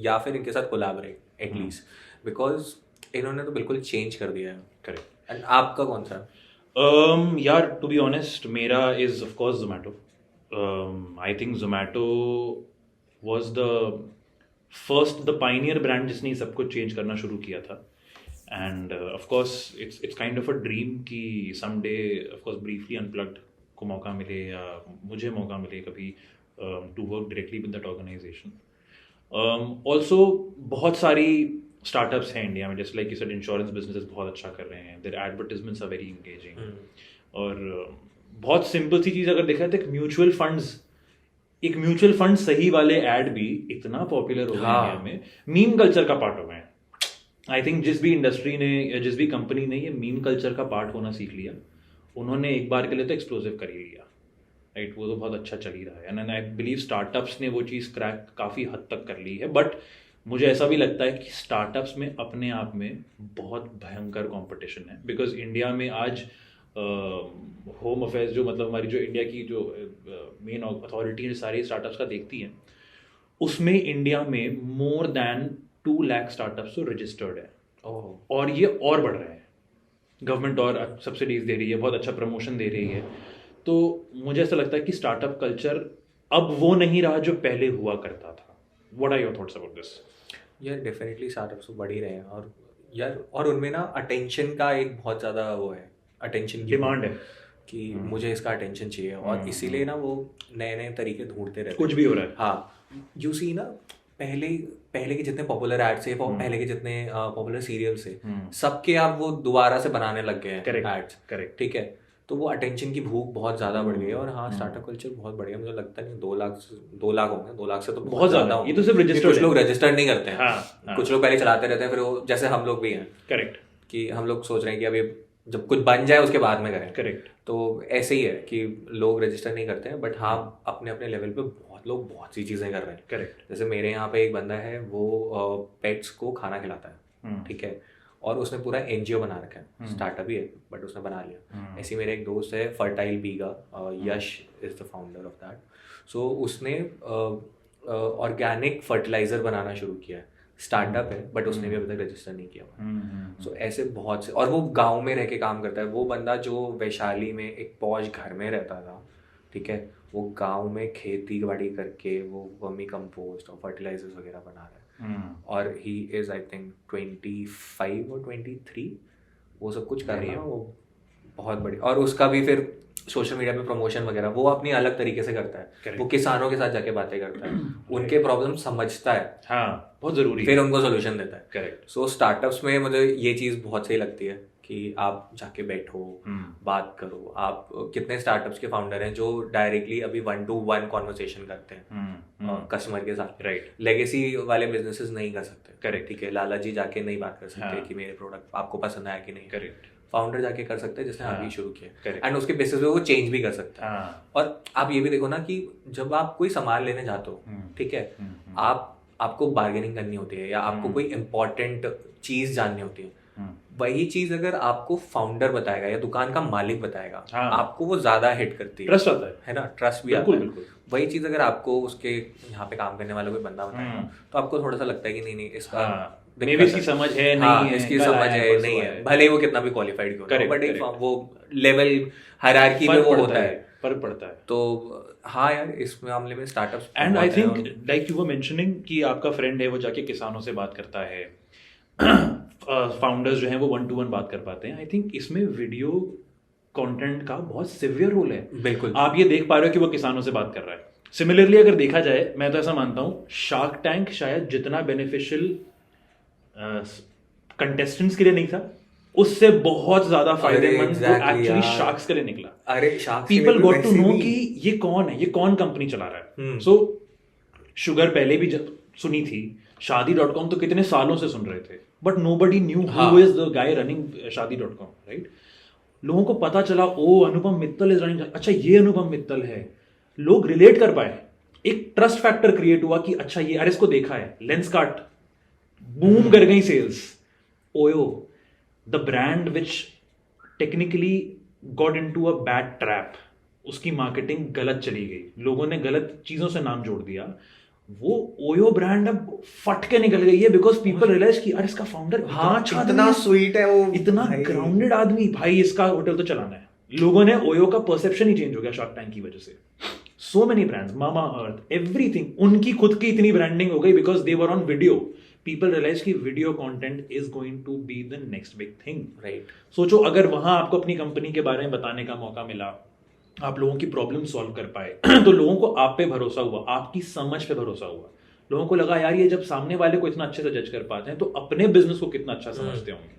A: या फिर इनके साथ कोलैबोरेट एटलीस्ट, बिकॉज इन्होंने तो बिल्कुल चेंज कर दिया है।
B: करेक्ट।
A: एंड आपका कौन सा?
B: यार टू बी ऑनेस्ट मेरा is of course Zomato. I think Zomato was the pioneer brand जिसने सब कुछ चेंज करना शुरू किया था, and of course it's kind of a dream कि someday of course Briefly Unplugged को मौका मिले, या मुझे मौका मिले कभी to work directly with that organisation. Also बहुत सारी स्टार्टअप्स हैं इंडिया में, जैसे like you said insurance businesses बहुत अच्छा कर रहे हैं, their advertisements are very engaging. और बहुत सिंपल सी चीज़ अगर देखा है तो एक म्यूचुअल फंड सही वाले ऐड भी इतना पॉपुलर हो गया इंडिया में, मीम कल्चर का पार्ट हो गए हैं। आई थिंक जिस भी इंडस्ट्री ने या जिस भी कंपनी ने ये मीम कल्चर का पार्ट होना सीख लिया, उन्होंने एक बार के लिए तो एक्सप्लोसिव कर ही लिया, राइट? वो तो बहुत अच्छा चल ही रहा है, एंड आई बिलीव स्टार्टअप्स ने वो चीज़ क्रैक काफ़ी हद तक कर ली है। बट मुझे ऐसा भी लगता है कि स्टार्टअप्स में अपने आप में बहुत भयंकर कंपटीशन है, बिकॉज इंडिया में आज होम अफेयर्स जो मतलब हमारी जो इंडिया की जो मेन अथॉरिटी है सारी स्टार्टअप्स का देखती हैं, उसमें इंडिया में more than 2 लाख स्टार्टअप्स तो रजिस्टर्ड है,
A: ओह
B: और ये और बढ़ रहे हैं। गवर्नमेंट और सब्सिडीज दे रही है, बहुत अच्छा प्रमोशन दे रही है। तो मुझे ऐसा लगता है कि स्टार्टअप कल्चर अब वो नहीं रहा जो पहले हुआ करता था। What are your thoughts about this?
A: यार डेफिनेटली स्टार्टअप्स तो बढ़ ही रहे हैं, और यार और उनमें ना अटेंशन का एक बहुत ज़्यादा वो है, अटेंशन की
B: डिमांड है
A: कि मुझे इसका अटेंशन चाहिए, और इसीलिए ना वो नए नए तरीके ढूंढते रहते
B: कुछ भी हो रहा है।
A: हाँ, यू सी ना, पहले पहले के जितने पॉपुलर एड्स थे, पहले के जितने पॉपुलर सीरियल्स थे, सबके अब वो दोबारा से बनाने लग गए हैं एड्स।
B: करेक्ट।
A: ठीक है, तो वो अटेंशन की भूख बहुत ज़्यादा बढ़ गई है। और हाँ, स्टार्टअप कल्चर बहुत बढ़िया, मुझे लगता नहीं 2 लाख होंगे, 2 लाख से तो बहुत ज़्यादा होंगे।
B: ये तो सिर्फ रजिस्टर्ड,
A: कुछ लोग रजिस्टर नहीं करते हैं।
B: हाँ।
A: कुछ लोग पहले चलाते रहते हैं, फिर वो जैसे हम लोग भी हैं।
B: करेक्ट।
A: कि हम लोग सोच रहे हैं कि अभी जब कुछ बन जाए उसके बाद में करें।
B: करेक्ट।
A: तो ऐसे ही है कि लोग रजिस्टर नहीं करते हैं, बट हाँ अपने अपने लेवल पे बहुत लोग बहुत सी चीज़ें कर रहे हैं।
B: करेक्ट।
A: जैसे मेरे यहाँ पे एक बंदा है, वो पेट्स को खाना खिलाता है, ठीक है, और उसने पूरा एनजीओ बना रखा है, स्टार्टअप ही है बट उसने बना लिया। ऐसे मेरे एक दोस्त है फर्टाइल बी का, Yash is the founder of that. So उसने ऑर्गेनिक फर्टिलाइजर बनाना शुरू किया है, स्टार्टअप है बट उसने भी अभी तक रजिस्टर नहीं किया हुआ। सो ऐसे बहुत से, और वो गांव में रह के काम करता है। वो बंदा जो वैशाली में एक पौज घर में रहता था, ठीक है, वो गांव में खेती बाड़ी करके वो वर्मी कंपोस्ट और फर्टिलाइजर्स वगैरह बना रहा है। और ही इज आई थिंक 25 और 23, वो सब कुछ कर रही है वो, बहुत बड़ी। और उसका भी फिर सोशल मीडिया पे प्रमोशन वगैरह वो अपनी अलग तरीके से करता है। वो किसानों के साथ जाके बातें करता है, उनके प्रॉब्लम समझता है,
B: हाँ, बहुत जरूरी,
A: फिर उनको सोल्यूशन देता है।
B: करेक्ट।
A: सो स्टार्टअप्स में मुझे ये चीज़ बहुत सही लगती है कि आप जाके बैठो, बात करो। आप कितने स्टार्टअप्स के फाउंडर हैं जो डायरेक्टली अभी 1-to-1 कॉन्वर्सेशन करते हैं कस्टमर के साथ।
B: राइट।
A: लेगेसी वाले बिजनेसेस नहीं कर सकते।
B: करेक्ट।
A: ठीक है, लाला जी जाके नहीं बात कर सकते कि मेरे प्रोडक्ट आपको पसंद आया कि नहीं।
B: करेक्ट।
A: फाउंडर जाके कर सकते हैं जिसने अभी शुरू किया, एंड उसके बेसिस पे वो चेंज भी कर सकता है। और आप ये भी देखो ना कि जब आप कोई सामान लेने जाते हो, ठीक है, आपको बार्गेनिंग करनी होती है या आपको कोई इम्पोर्टेंट चीज जाननी होती है, वही चीज अगर आपको फाउंडर बताएगा या दुकान का मालिक बताएगा, आपको वो ज्यादा हिट करती है,
B: ट्रस्ट आता
A: है ना, ट्रस्ट भी आता है। वही चीज अगर आपको उसके यहाँ पे काम करने वाला कोई बंदा बताएगा तो आपको थोड़ा सा लगता है कि नहीं इसका
B: इसकी समझ है नहीं है,
A: इसकी समझ है नहीं है, भले वो कितना भी क्वालिफाइड क्यों ना, बट एक वो लेवल हायरार्की में वो होता है, फर्क पड़ता है। तो हाँ यार, इस मामले में startups,
B: and I think like you were mentioning कि आपका फ्रेंड है वो जाके किसानों से बात करता है, फाउंडर्स जो हैं वो 1-to-1 बात कर पाते हैं। आई थिंक इसमें वीडियो कंटेंट का बहुत सिवियर रोल है।
A: बिल्कुल,
B: आप ये देख पा रहे हो कि वो किसानों से बात कर रहा है। सिमिलरली अगर देखा जाए, मैं तो ऐसा मानता हूँ शार्क टैंक शायद जितना बेनिफिशियल कंटेस्टेंट्स के लिए नहीं था, उससे बहुत ज्यादा फायदेमंद एक्चुअली शार्क्स के लिए निकला।
A: अरे sharks,
B: people got to know कि ये कौन है, ये कौन कंपनी चला रहा है। सो शुगर पहले भी सुनी थी, शादी.com तो कितने सालों से सुन रहे थे, but nobody knew who is the guy running शादी.com, राइट। लोगों को पता चला, oh Anupam Mittal is running, अच्छा ये अनुपम मित्तल है, लोग रिलेट कर पाए, एक ट्रस्ट फैक्टर क्रिएट हुआ कि अच्छा ये, अरे इसको देखा है, लेंसकार्ट, बूम कर गई sales. OYO, the brand which technically got into a bad trap, उसकी मार्केटिंग गलत चली गई, लोगों ने गलत चीजों से नाम जोड़ दिया, वो ओयो ब्रांड अब फट के निकल गई है बिकॉज पीपल रियलाइज कि अरे इसका फाउंडर
A: इतना स्वीट है, वो
B: इतना ग्राउंडेड आदमी, भाई इसका होटल तो चलाना है। लोगों ने ओयो का परसेप्शन ही चेंज हो गया शार्क टैंक की वजह से। So many brands, Mamaearth, everything, उनकी खुद की इतनी ब्रांडिंग हो गई because they were on video. People realise कि video content is going to be the next big thing, right. सोचो अगर वहां आपको अपनी कंपनी के बारे में बताने का मौका मिला, आप लोगों की प्रॉब्लम सॉल्व कर पाए तो लोगों को आप पे भरोसा हुआ, आपकी समझ पे भरोसा हुआ, लोगों को लगा यार ये जब सामने वाले को इतना अच्छे से जज कर पाते हैं तो अपने बिजनेस को कितना अच्छा समझते होंगे।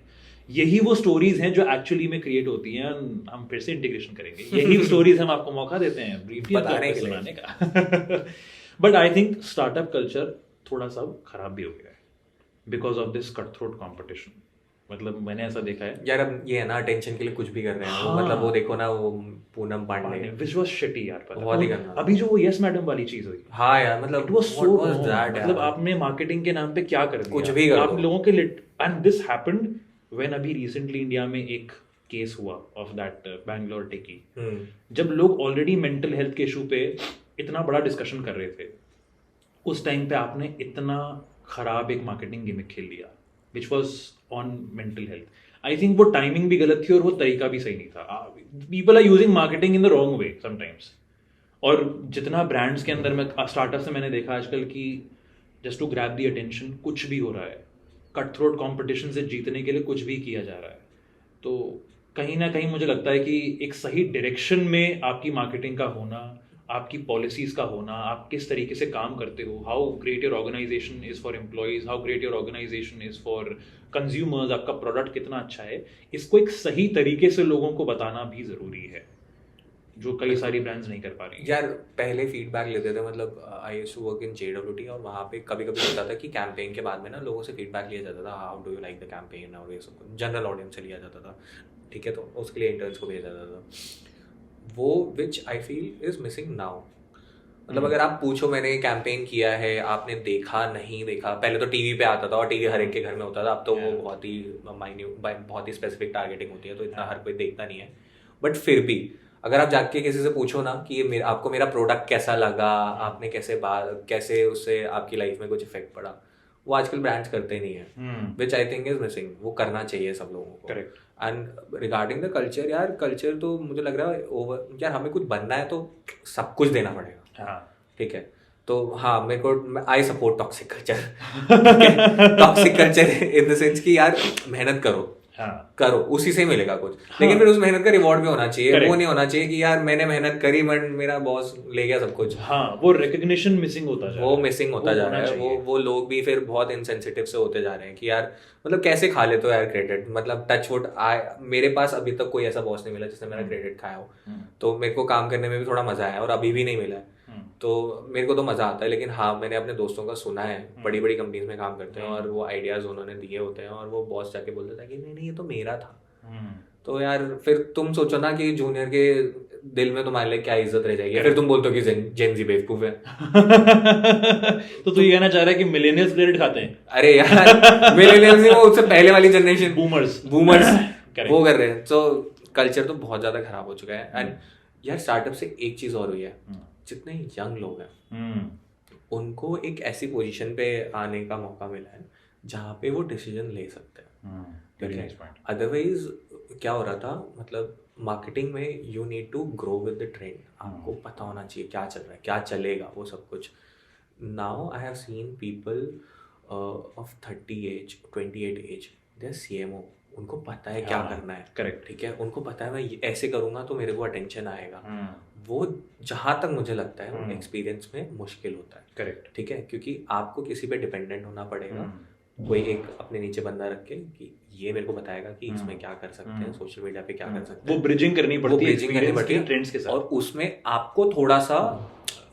B: यही वो स्टोरीज हैं जो एक्चुअली में क्रिएट होती हैं। हम फिर से इंटीग्रेशन करेंगे, यही स्टोरीज हम आपको मौका देते हैं ब्रीफली सुनाने का। But I think startup culture थोड़ा सा खराब भी हो गया है because of this cut throat competition. मतलब मैंने ऐसा देखा है
A: यार, अब ये है ना, अटेंशन के लिए कुछ भी कर रहे हैं। हाँ। मतलब वो देखो ना, वो Poonam Pandey,
B: which was shitty यार, पता
A: बहुत ही गंदा।
B: अभी जो वो यस मैडम वाली चीज हुई,
A: हाँ यार, मतलब
B: it was so wrong। मतलब आपने मार्केटिंग के नाम पे क्या कर दिया,
A: कुछ भी कर
B: आप लोगों के लिए। एंड दिस हैपेंड व्हेन अभी रिसेंटली इंडिया में एक केस हुआ ऑफ दैट बैंगलोर टेकी, जब लोग ऑलरेडी मेंटल हेल्थ के इशू पे इतना बड़ा डिस्कशन कर रहे थे, उस टाइम पे आपने इतना खराब एक मार्केटिंग गिमिक खेल लिया which was on mental health. I think वो टाइमिंग भी गलत थी और वो तरीका भी सही नहीं था। People are using marketing in the wrong way sometimes. और जितना ब्रांड्स के अंदर में स्टार्टअप से मैंने देखा आजकल कि just to grab the attention कुछ भी हो रहा है, कट थ्रोट कॉम्पिटिशन से जीतने के लिए कुछ भी किया जा रहा है। तो कहीं ना कहीं मुझे लगता है कि एक सही डायरेक्शन में आपकी मार्केटिंग का होना, आपकी पॉलिसीज का होना, आप किस तरीके से काम करते हो, how great your organisation is for employees, how great your organisation is for consumers, आपका प्रोडक्ट कितना अच्छा है, इसको एक सही तरीके से लोगों को बताना भी जरूरी है, जो कई सारी ब्रांड्स नहीं कर पा रही।
A: यार पहले फीडबैक लेते थे, मतलब I used to work in JWT और वहाँ पे कभी कभी होता था कि कैंपेन के बाद में ना लोगों से फीडबैक लिया जाता था, how do you like the campaign, और ये सब जनरल ऑडियंस से लिया जाता था, ठीक है। तो उसके लिए इंटर्न्स को भेजा जाता था, वो which I feel is missing now. मतलब अगर आप पूछो मैंने कैंपेन किया है, आपने देखा नहीं देखा, पहले तो टीवी पे आता था और टीवी हर एक के घर में होता था, अब तो वो बहुत ही माइन्यूट, बहुत ही स्पेसिफिक टारगेटिंग होती है, तो इतना हर कोई देखता नहीं है। बट फिर भी अगर आप जाके किसी से पूछो ना कि ये आपको मेरा प्रोडक्ट कैसा लगा, आपने कैसे उससे आपकी लाइफ में कुछ इफेक्ट पड़ा, वो आजकल ब्रांड्स करते नहीं है, विच आई थिंक इज मिसिंग। वो करना चाहिए सब लोगों को।
B: Correct.
A: And regarding the culture, यार कल्चर तो मुझे लग रहा है ओवर, यार हमें कुछ बनना है तो सब कुछ देना पड़ेगा।
B: हाँ
A: ठीक है, तो हाँ मेरे को I support toxic culture. Toxic culture in the sense कि यार मेहनत करो,
B: हाँ
A: करो, उसी से मिलेगा कुछ। लेकिन फिर उस मेहनत का रिवॉर्ड भी होना चाहिए।
B: Correct.
A: वो नहीं होना चाहिए कि यार मैंने मेहनत करी बट मेरा बॉस ले गया सब कुछ।
B: हाँ, वो रिकग्निशन मिसिंग होता जा रहा है,
A: वो मिसिंग होता जा रहा है। वो लोग भी फिर बहुत इनसेंसिटिव से होते जा रहे हैं कि यार मतलब कैसे खा लेते हो यार क्रेडिट। मतलब टच वुड मेरे पास अभी तक कोई ऐसा बॉस नहीं मिला जिसने मेरा क्रेडिट खाया हो, तो मेरे को काम करने में भी थोड़ा मजा आया और अभी भी नहीं मिला है, तो मेरे को तो मजा आता है। लेकिन हाँ मैंने अपने दोस्तों का सुना है, बड़ी बड़ी कंपनीज में काम करते हैं और वो आइडियाज उन्होंने दिए होते हैं और वो बॉस जाके बोलता था कि नहीं नहीं ये तो मेरा था। तो यार फिर तुम सोचो ना कि जूनियर के दिल में तुम्हारे लिए क्या इज्जत रह जाएगी। फिर तुम बोलते हो कि जेनजी बेवकूफ है।
B: तो तू ये कहना चाह रहा है कि मिलेनियल्स क्रेडिट खाते हैं?
A: अरे यार मिलेनियल्स नहीं, वो उससे पहले वाली जनरेशन
B: बूमर्स
A: वो कर रहे हैं। तो कल्चर तो बहुत ज्यादा खराब हो चुका है। एंड यार स्टार्टअप से एक चीज और हुई है, जितने यंग लोग हैं उनको एक ऐसी पोजीशन पे आने का मौका मिला है जहाँ पे वो डिसीजन ले सकते हैं। अदरवाइज क्या हो रहा था, मतलब मार्केटिंग में you need to grow with the trend. आपको पता होना चाहिए क्या चल रहा है, क्या चलेगा, वो सब कुछ। Now I have seen people of 30 age 28 age, they are CMO। उनको पता है क्या करना है।
B: करेक्ट।
A: ठीक है, उनको पता है मैं ऐसे करूँगा तो मेरे को अटेंशन आएगा। वो जहाँ तक मुझे लगता है एक्सपीरियंस में मुश्किल होता है।
B: करेक्ट।
A: ठीक है, क्योंकि आपको किसी पे डिपेंडेंट होना पड़ेगा, कोई एक अपने नीचे बंदा रख के कि ये मेरे को बताएगा कि इसमें क्या कर सकते हैं, सोशल मीडिया पे क्या कर सकते हैं।
B: वो ब्रिजिंग करनी पड़ती है
A: ट्रेंड्स के साथ। और उसमें आपको थोड़ा सा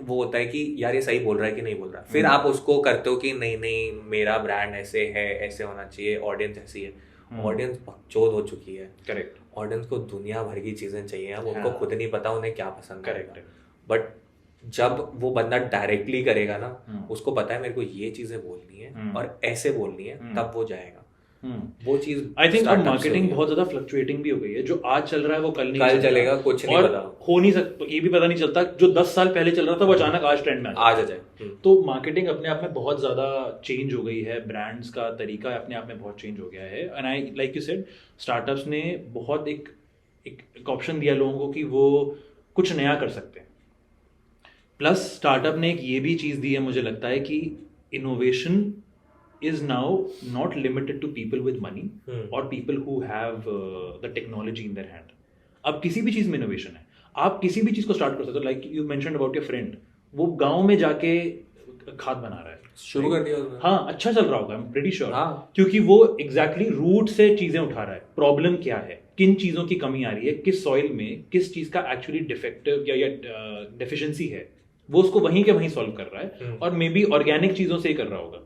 A: वो होता है कि यार ये सही बोल रहा है कि नहीं बोल रहा है। फिर आप उसको करते हो कि नहीं नहीं मेरा ब्रांड ऐसे है, ऐसे होना चाहिए, ऑडियंस ऐसी है। ऑडियंस बकचोद हो चुकी है।
B: करेक्ट।
A: ऑडियंस को दुनिया भर की चीजें चाहिए, अब उनको खुद नहीं पता उन्हें क्या पसंद है।
B: करेक्ट।
A: बट जब वो बंदा डायरेक्टली करेगा ना, उसको पता है मेरे को ये चीजें बोलनी है और ऐसे बोलनी है, तब वो जाएगा। वो चीज
B: आई थिंक अब मार्केटिंग बहुत ज्यादा फ्लक्चुएटिंग भी हो गई है। जो आज चल रहा है वो कल नहीं
A: चलेगा, कुछ नहीं पता,
B: हो नहीं सकता, ये भी पता नहीं चलता। जो 10 साल पहले चल रहा था वो अचानक आज ट्रेंड में
A: आ जाए।
B: तो मार्केटिंग अपने आप में बहुत ज्यादा चेंज हो गई है। ब्रांड्स का तरीका अपने आप में बहुत चेंज हो गया है। And I like you said, startups ने बहुत एक ऑप्शन दिया लोगों को कि वो कुछ नया कर सकते हैं। प्लस स्टार्टअप ने एक ये भी चीज दी है, मुझे लगता है कि innovation is now not limited to people with money or people who have the technology in their hand. अब किसी भी चीज में इनोवेशन है, आप किसी भी चीज को स्टार्ट कर सकते हो। Like you mentioned about your friend, वो गांव में जाके खाद बना रहा है,
A: शुरू कर दिया।
B: हाँ, अच्छा चल रहा होगा, आई एम प्रीटी श्योर, क्योंकि वो एग्जैक्टली रूट से चीजें उठा रहा है। प्रॉब्लम क्या है, किन चीजों की कमी आ रही है, किस सॉइल में किस चीज का एक्चुअली डिफेक्टिव या डेफिशिएंसी है, वो उसको वहीं के वहीं सॉल्व कर रहा है। और मे बी ऑर्गेनिक चीजों से ही कर रहा होगा।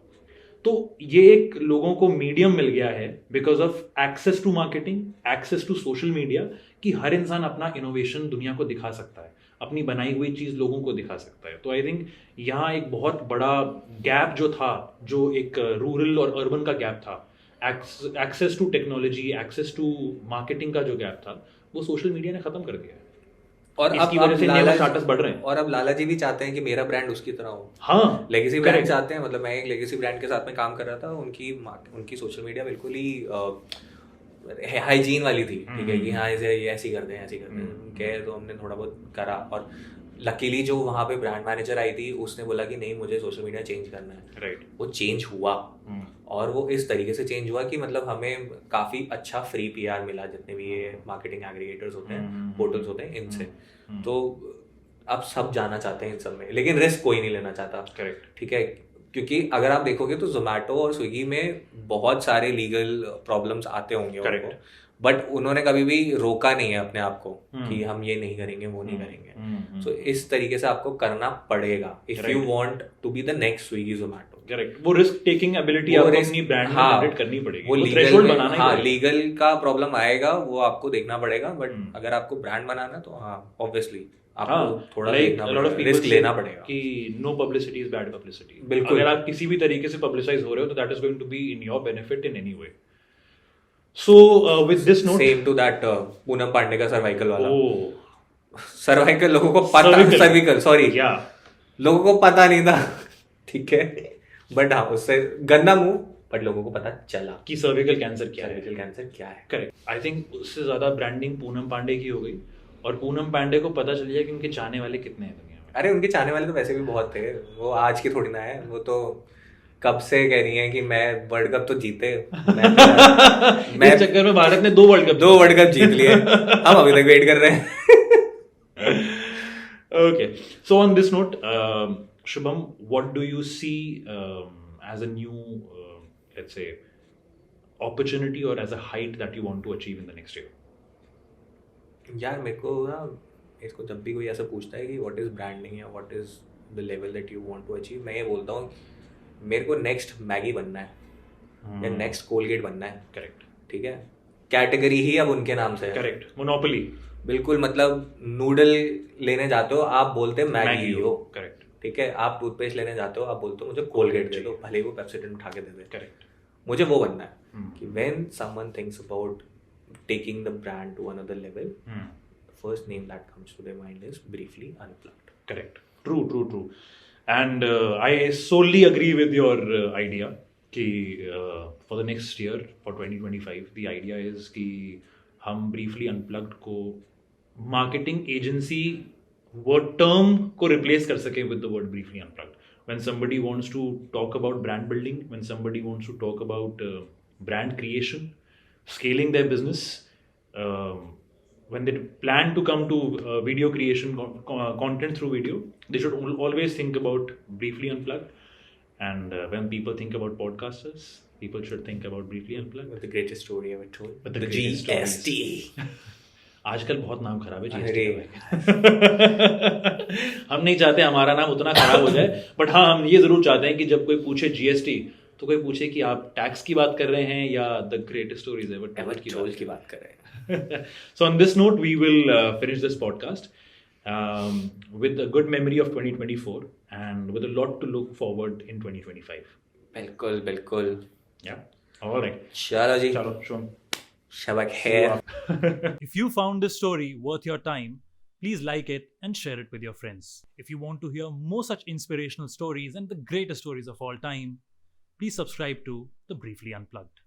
B: तो ये एक लोगों को मीडियम मिल गया है because of access to marketing, access to social media, कि हर इंसान अपना इनोवेशन दुनिया को दिखा सकता है, अपनी बनाई हुई चीज लोगों को दिखा सकता है। तो आई थिंक यहाँ एक बहुत बड़ा गैप जो था, जो एक रूरल और अर्बन का गैप था, access to technology, access to marketing का जो गैप था, वो सोशल मीडिया ने खत्म कर दिया है।
A: और
B: इसकी वजह से नेम स्टार्टर्स बढ़ रहे हैं।
A: और अब लाला जी भी चाहते हैं कि मेरा ब्रांड उसकी तरह हो।
B: हाँ,
A: लेगेसी ब्रांड चाहते हैं, मतलब मैं एक लेगेसी ब्रांड के साथ में काम कर रहा था, उनकी सोशल मीडिया बिल्कुल ही हाइजीन वाली थी, ठीक है, कि हाँ इसे ये ऐसी कर दें कहे, तो हमने थोड़ा बहुत करा। और लकीली जो वहाँ पे ब्रांड मैनेजर आई थी उसने बोला कि नहीं मुझे सोशल मीडिया चेंज करना है,
B: राइट।
A: वो चेंज हुआ, और वो इस तरीके से चेंज हुआ कि मतलब हमें काफ़ी अच्छा फ्री पीआर मिला जितने भी ये मार्केटिंग एग्रीगेटर्स होते हैं, पोर्टल्स होते हैं, इनसे। तो अब सब जाना चाहते हैं इन सब में, लेकिन रिस्क कोई नहीं लेना चाहता,
B: करेक्ट,
A: ठीक है, क्योंकि अगर आप देखोगे तो जोमेटो और स्विगी में बहुत सारे लीगल प्रॉब्लम्स आते होंगे उनको, बट उन्होंने कभी भी रोका नहीं है अपने आप को कि हम ये नहीं करेंगे, वो नहीं करेंगे। सो इस तरीके से आपको करना पड़ेगा if you want to be the next Swiggy Zomato.
B: Correct, वो रिस्क टेकिंग एबिलिटी आपको अपनी ब्रांड में जनरेट करनी पड़ेगी, वो थ्रेशोल्ड बनाना ही पड़ेगा।
A: लीगल का प्रॉब्लम आएगा, वो आपको देखना पड़ेगा, बट अगर आपको ब्रांड बनाना है तो हाँ ऑब्वियसली आपको थोड़ा रिस्क लेना पड़ेगा कि
B: no publicity is bad publicity.
A: बिल्कुल,
B: अगर आप किसी भी तरीके से पब्लिसाइज हो रहे हो तो that is going to be in your benefit in any way. So with this note,
A: same to that Poonam Pandey का सर्वाइकल वाला। सर्वाइकल लोगों को पता, सर्विकल सॉरी, लोगों को पता नहीं था, ठीक है, बट हाँ उससे गंदा मुंह, बट लोगों को पता चला
B: कि सर्विकल कैंसर क्या है।
A: सर्विकल कैंसर क्या है,
B: करेक्ट। आई थिंक उससे ज्यादा ब्रांडिंग पूनम पांडे की हो गई, और पूनम पांडे को पता चल गया कि उनके चाहने वाले कितने हैं दुनिया में।
A: अरे उनके चाहने वाले तो वैसे भी बहुत थे, वो आज की थोड़ी ना है, वो तो कब से कह रही है कि मैं वर्ल्ड कप तो जीते, मैं
B: इस चक्कर में भारत ने 2 वर्ल्ड कप
A: जीत लिए, हम अभी तक वेट कर रहे हैं।
B: Okay, so on this note, Shubham, what do you see as a new, let's say, opportunity or as a height that you want to achieve in the next year?
A: यार मेरे को ना इसको जब भी कोई ऐसा पूछता है कि व्हाट इज ब्रांडिंग या what is the level that you want to achieve, मैं ये बोलता हूँ मेरे को नेक्स्ट मैगी बनना है या नेक्स्ट कोलगेट बनना है।
B: करेक्ट,
A: ठीक है, कैटेगरी ही अब उनके नाम से है।
B: Correct, monopoly.
A: बिल्कुल, मतलब नूडल लेने जाते हो आप बोलते हैं मैगी हो,
B: करेक्ट,
A: ठीक है, आप टूथपेस्ट लेने जाते हो आप बोलते हो मुझे कोलगेट दे दो, भले वो पेप्सिडेंट उठा के दे दे।
B: करेक्ट,
A: मुझे वो बनना है कि when someone thinks about taking the brand to another level, first name that comes to their mind is briefly unplugged.
B: Correct, true. And I solely agree with your idea कि for the next year, for 2025, the idea is कि हम briefly unplugged को marketing agency word term को replace कर सके with the word briefly unplugged. When somebody wants to talk about brand building, when somebody wants to talk about brand creation, scaling their business, when they plan to come to video creation, content through video, they should always think about Briefly Unplugged. And when people think about podcasters, people should think about Briefly Unplugged.
A: But the greatest story ever told.
B: But the
A: GST.
B: आजकल बहुत नाम खराब है GST का। हम नहीं चाहते हमारा नाम उतना खराब हो जाए, बट हाँ हम ये जरूर चाहते हैं कि जब कोई पूछे GST तो कोई पूछे कि आप टैक्स की बात कर रहे हैं या the greatest stories ever told की बात कर रहे हैं। So on this note, we will finish this podcast with a good memory of 2024 and with a lot to look forward in 2025.
A: बिल्कुल।
B: Yeah. All right.
A: चलो जी।
B: चलो शुभ।
A: शबक है।
C: If you found this story worth your time, please like it and share it with your friends. If you want to hear more such inspirational stories and the greatest stories of all time, please subscribe to The Briefly Unplugged.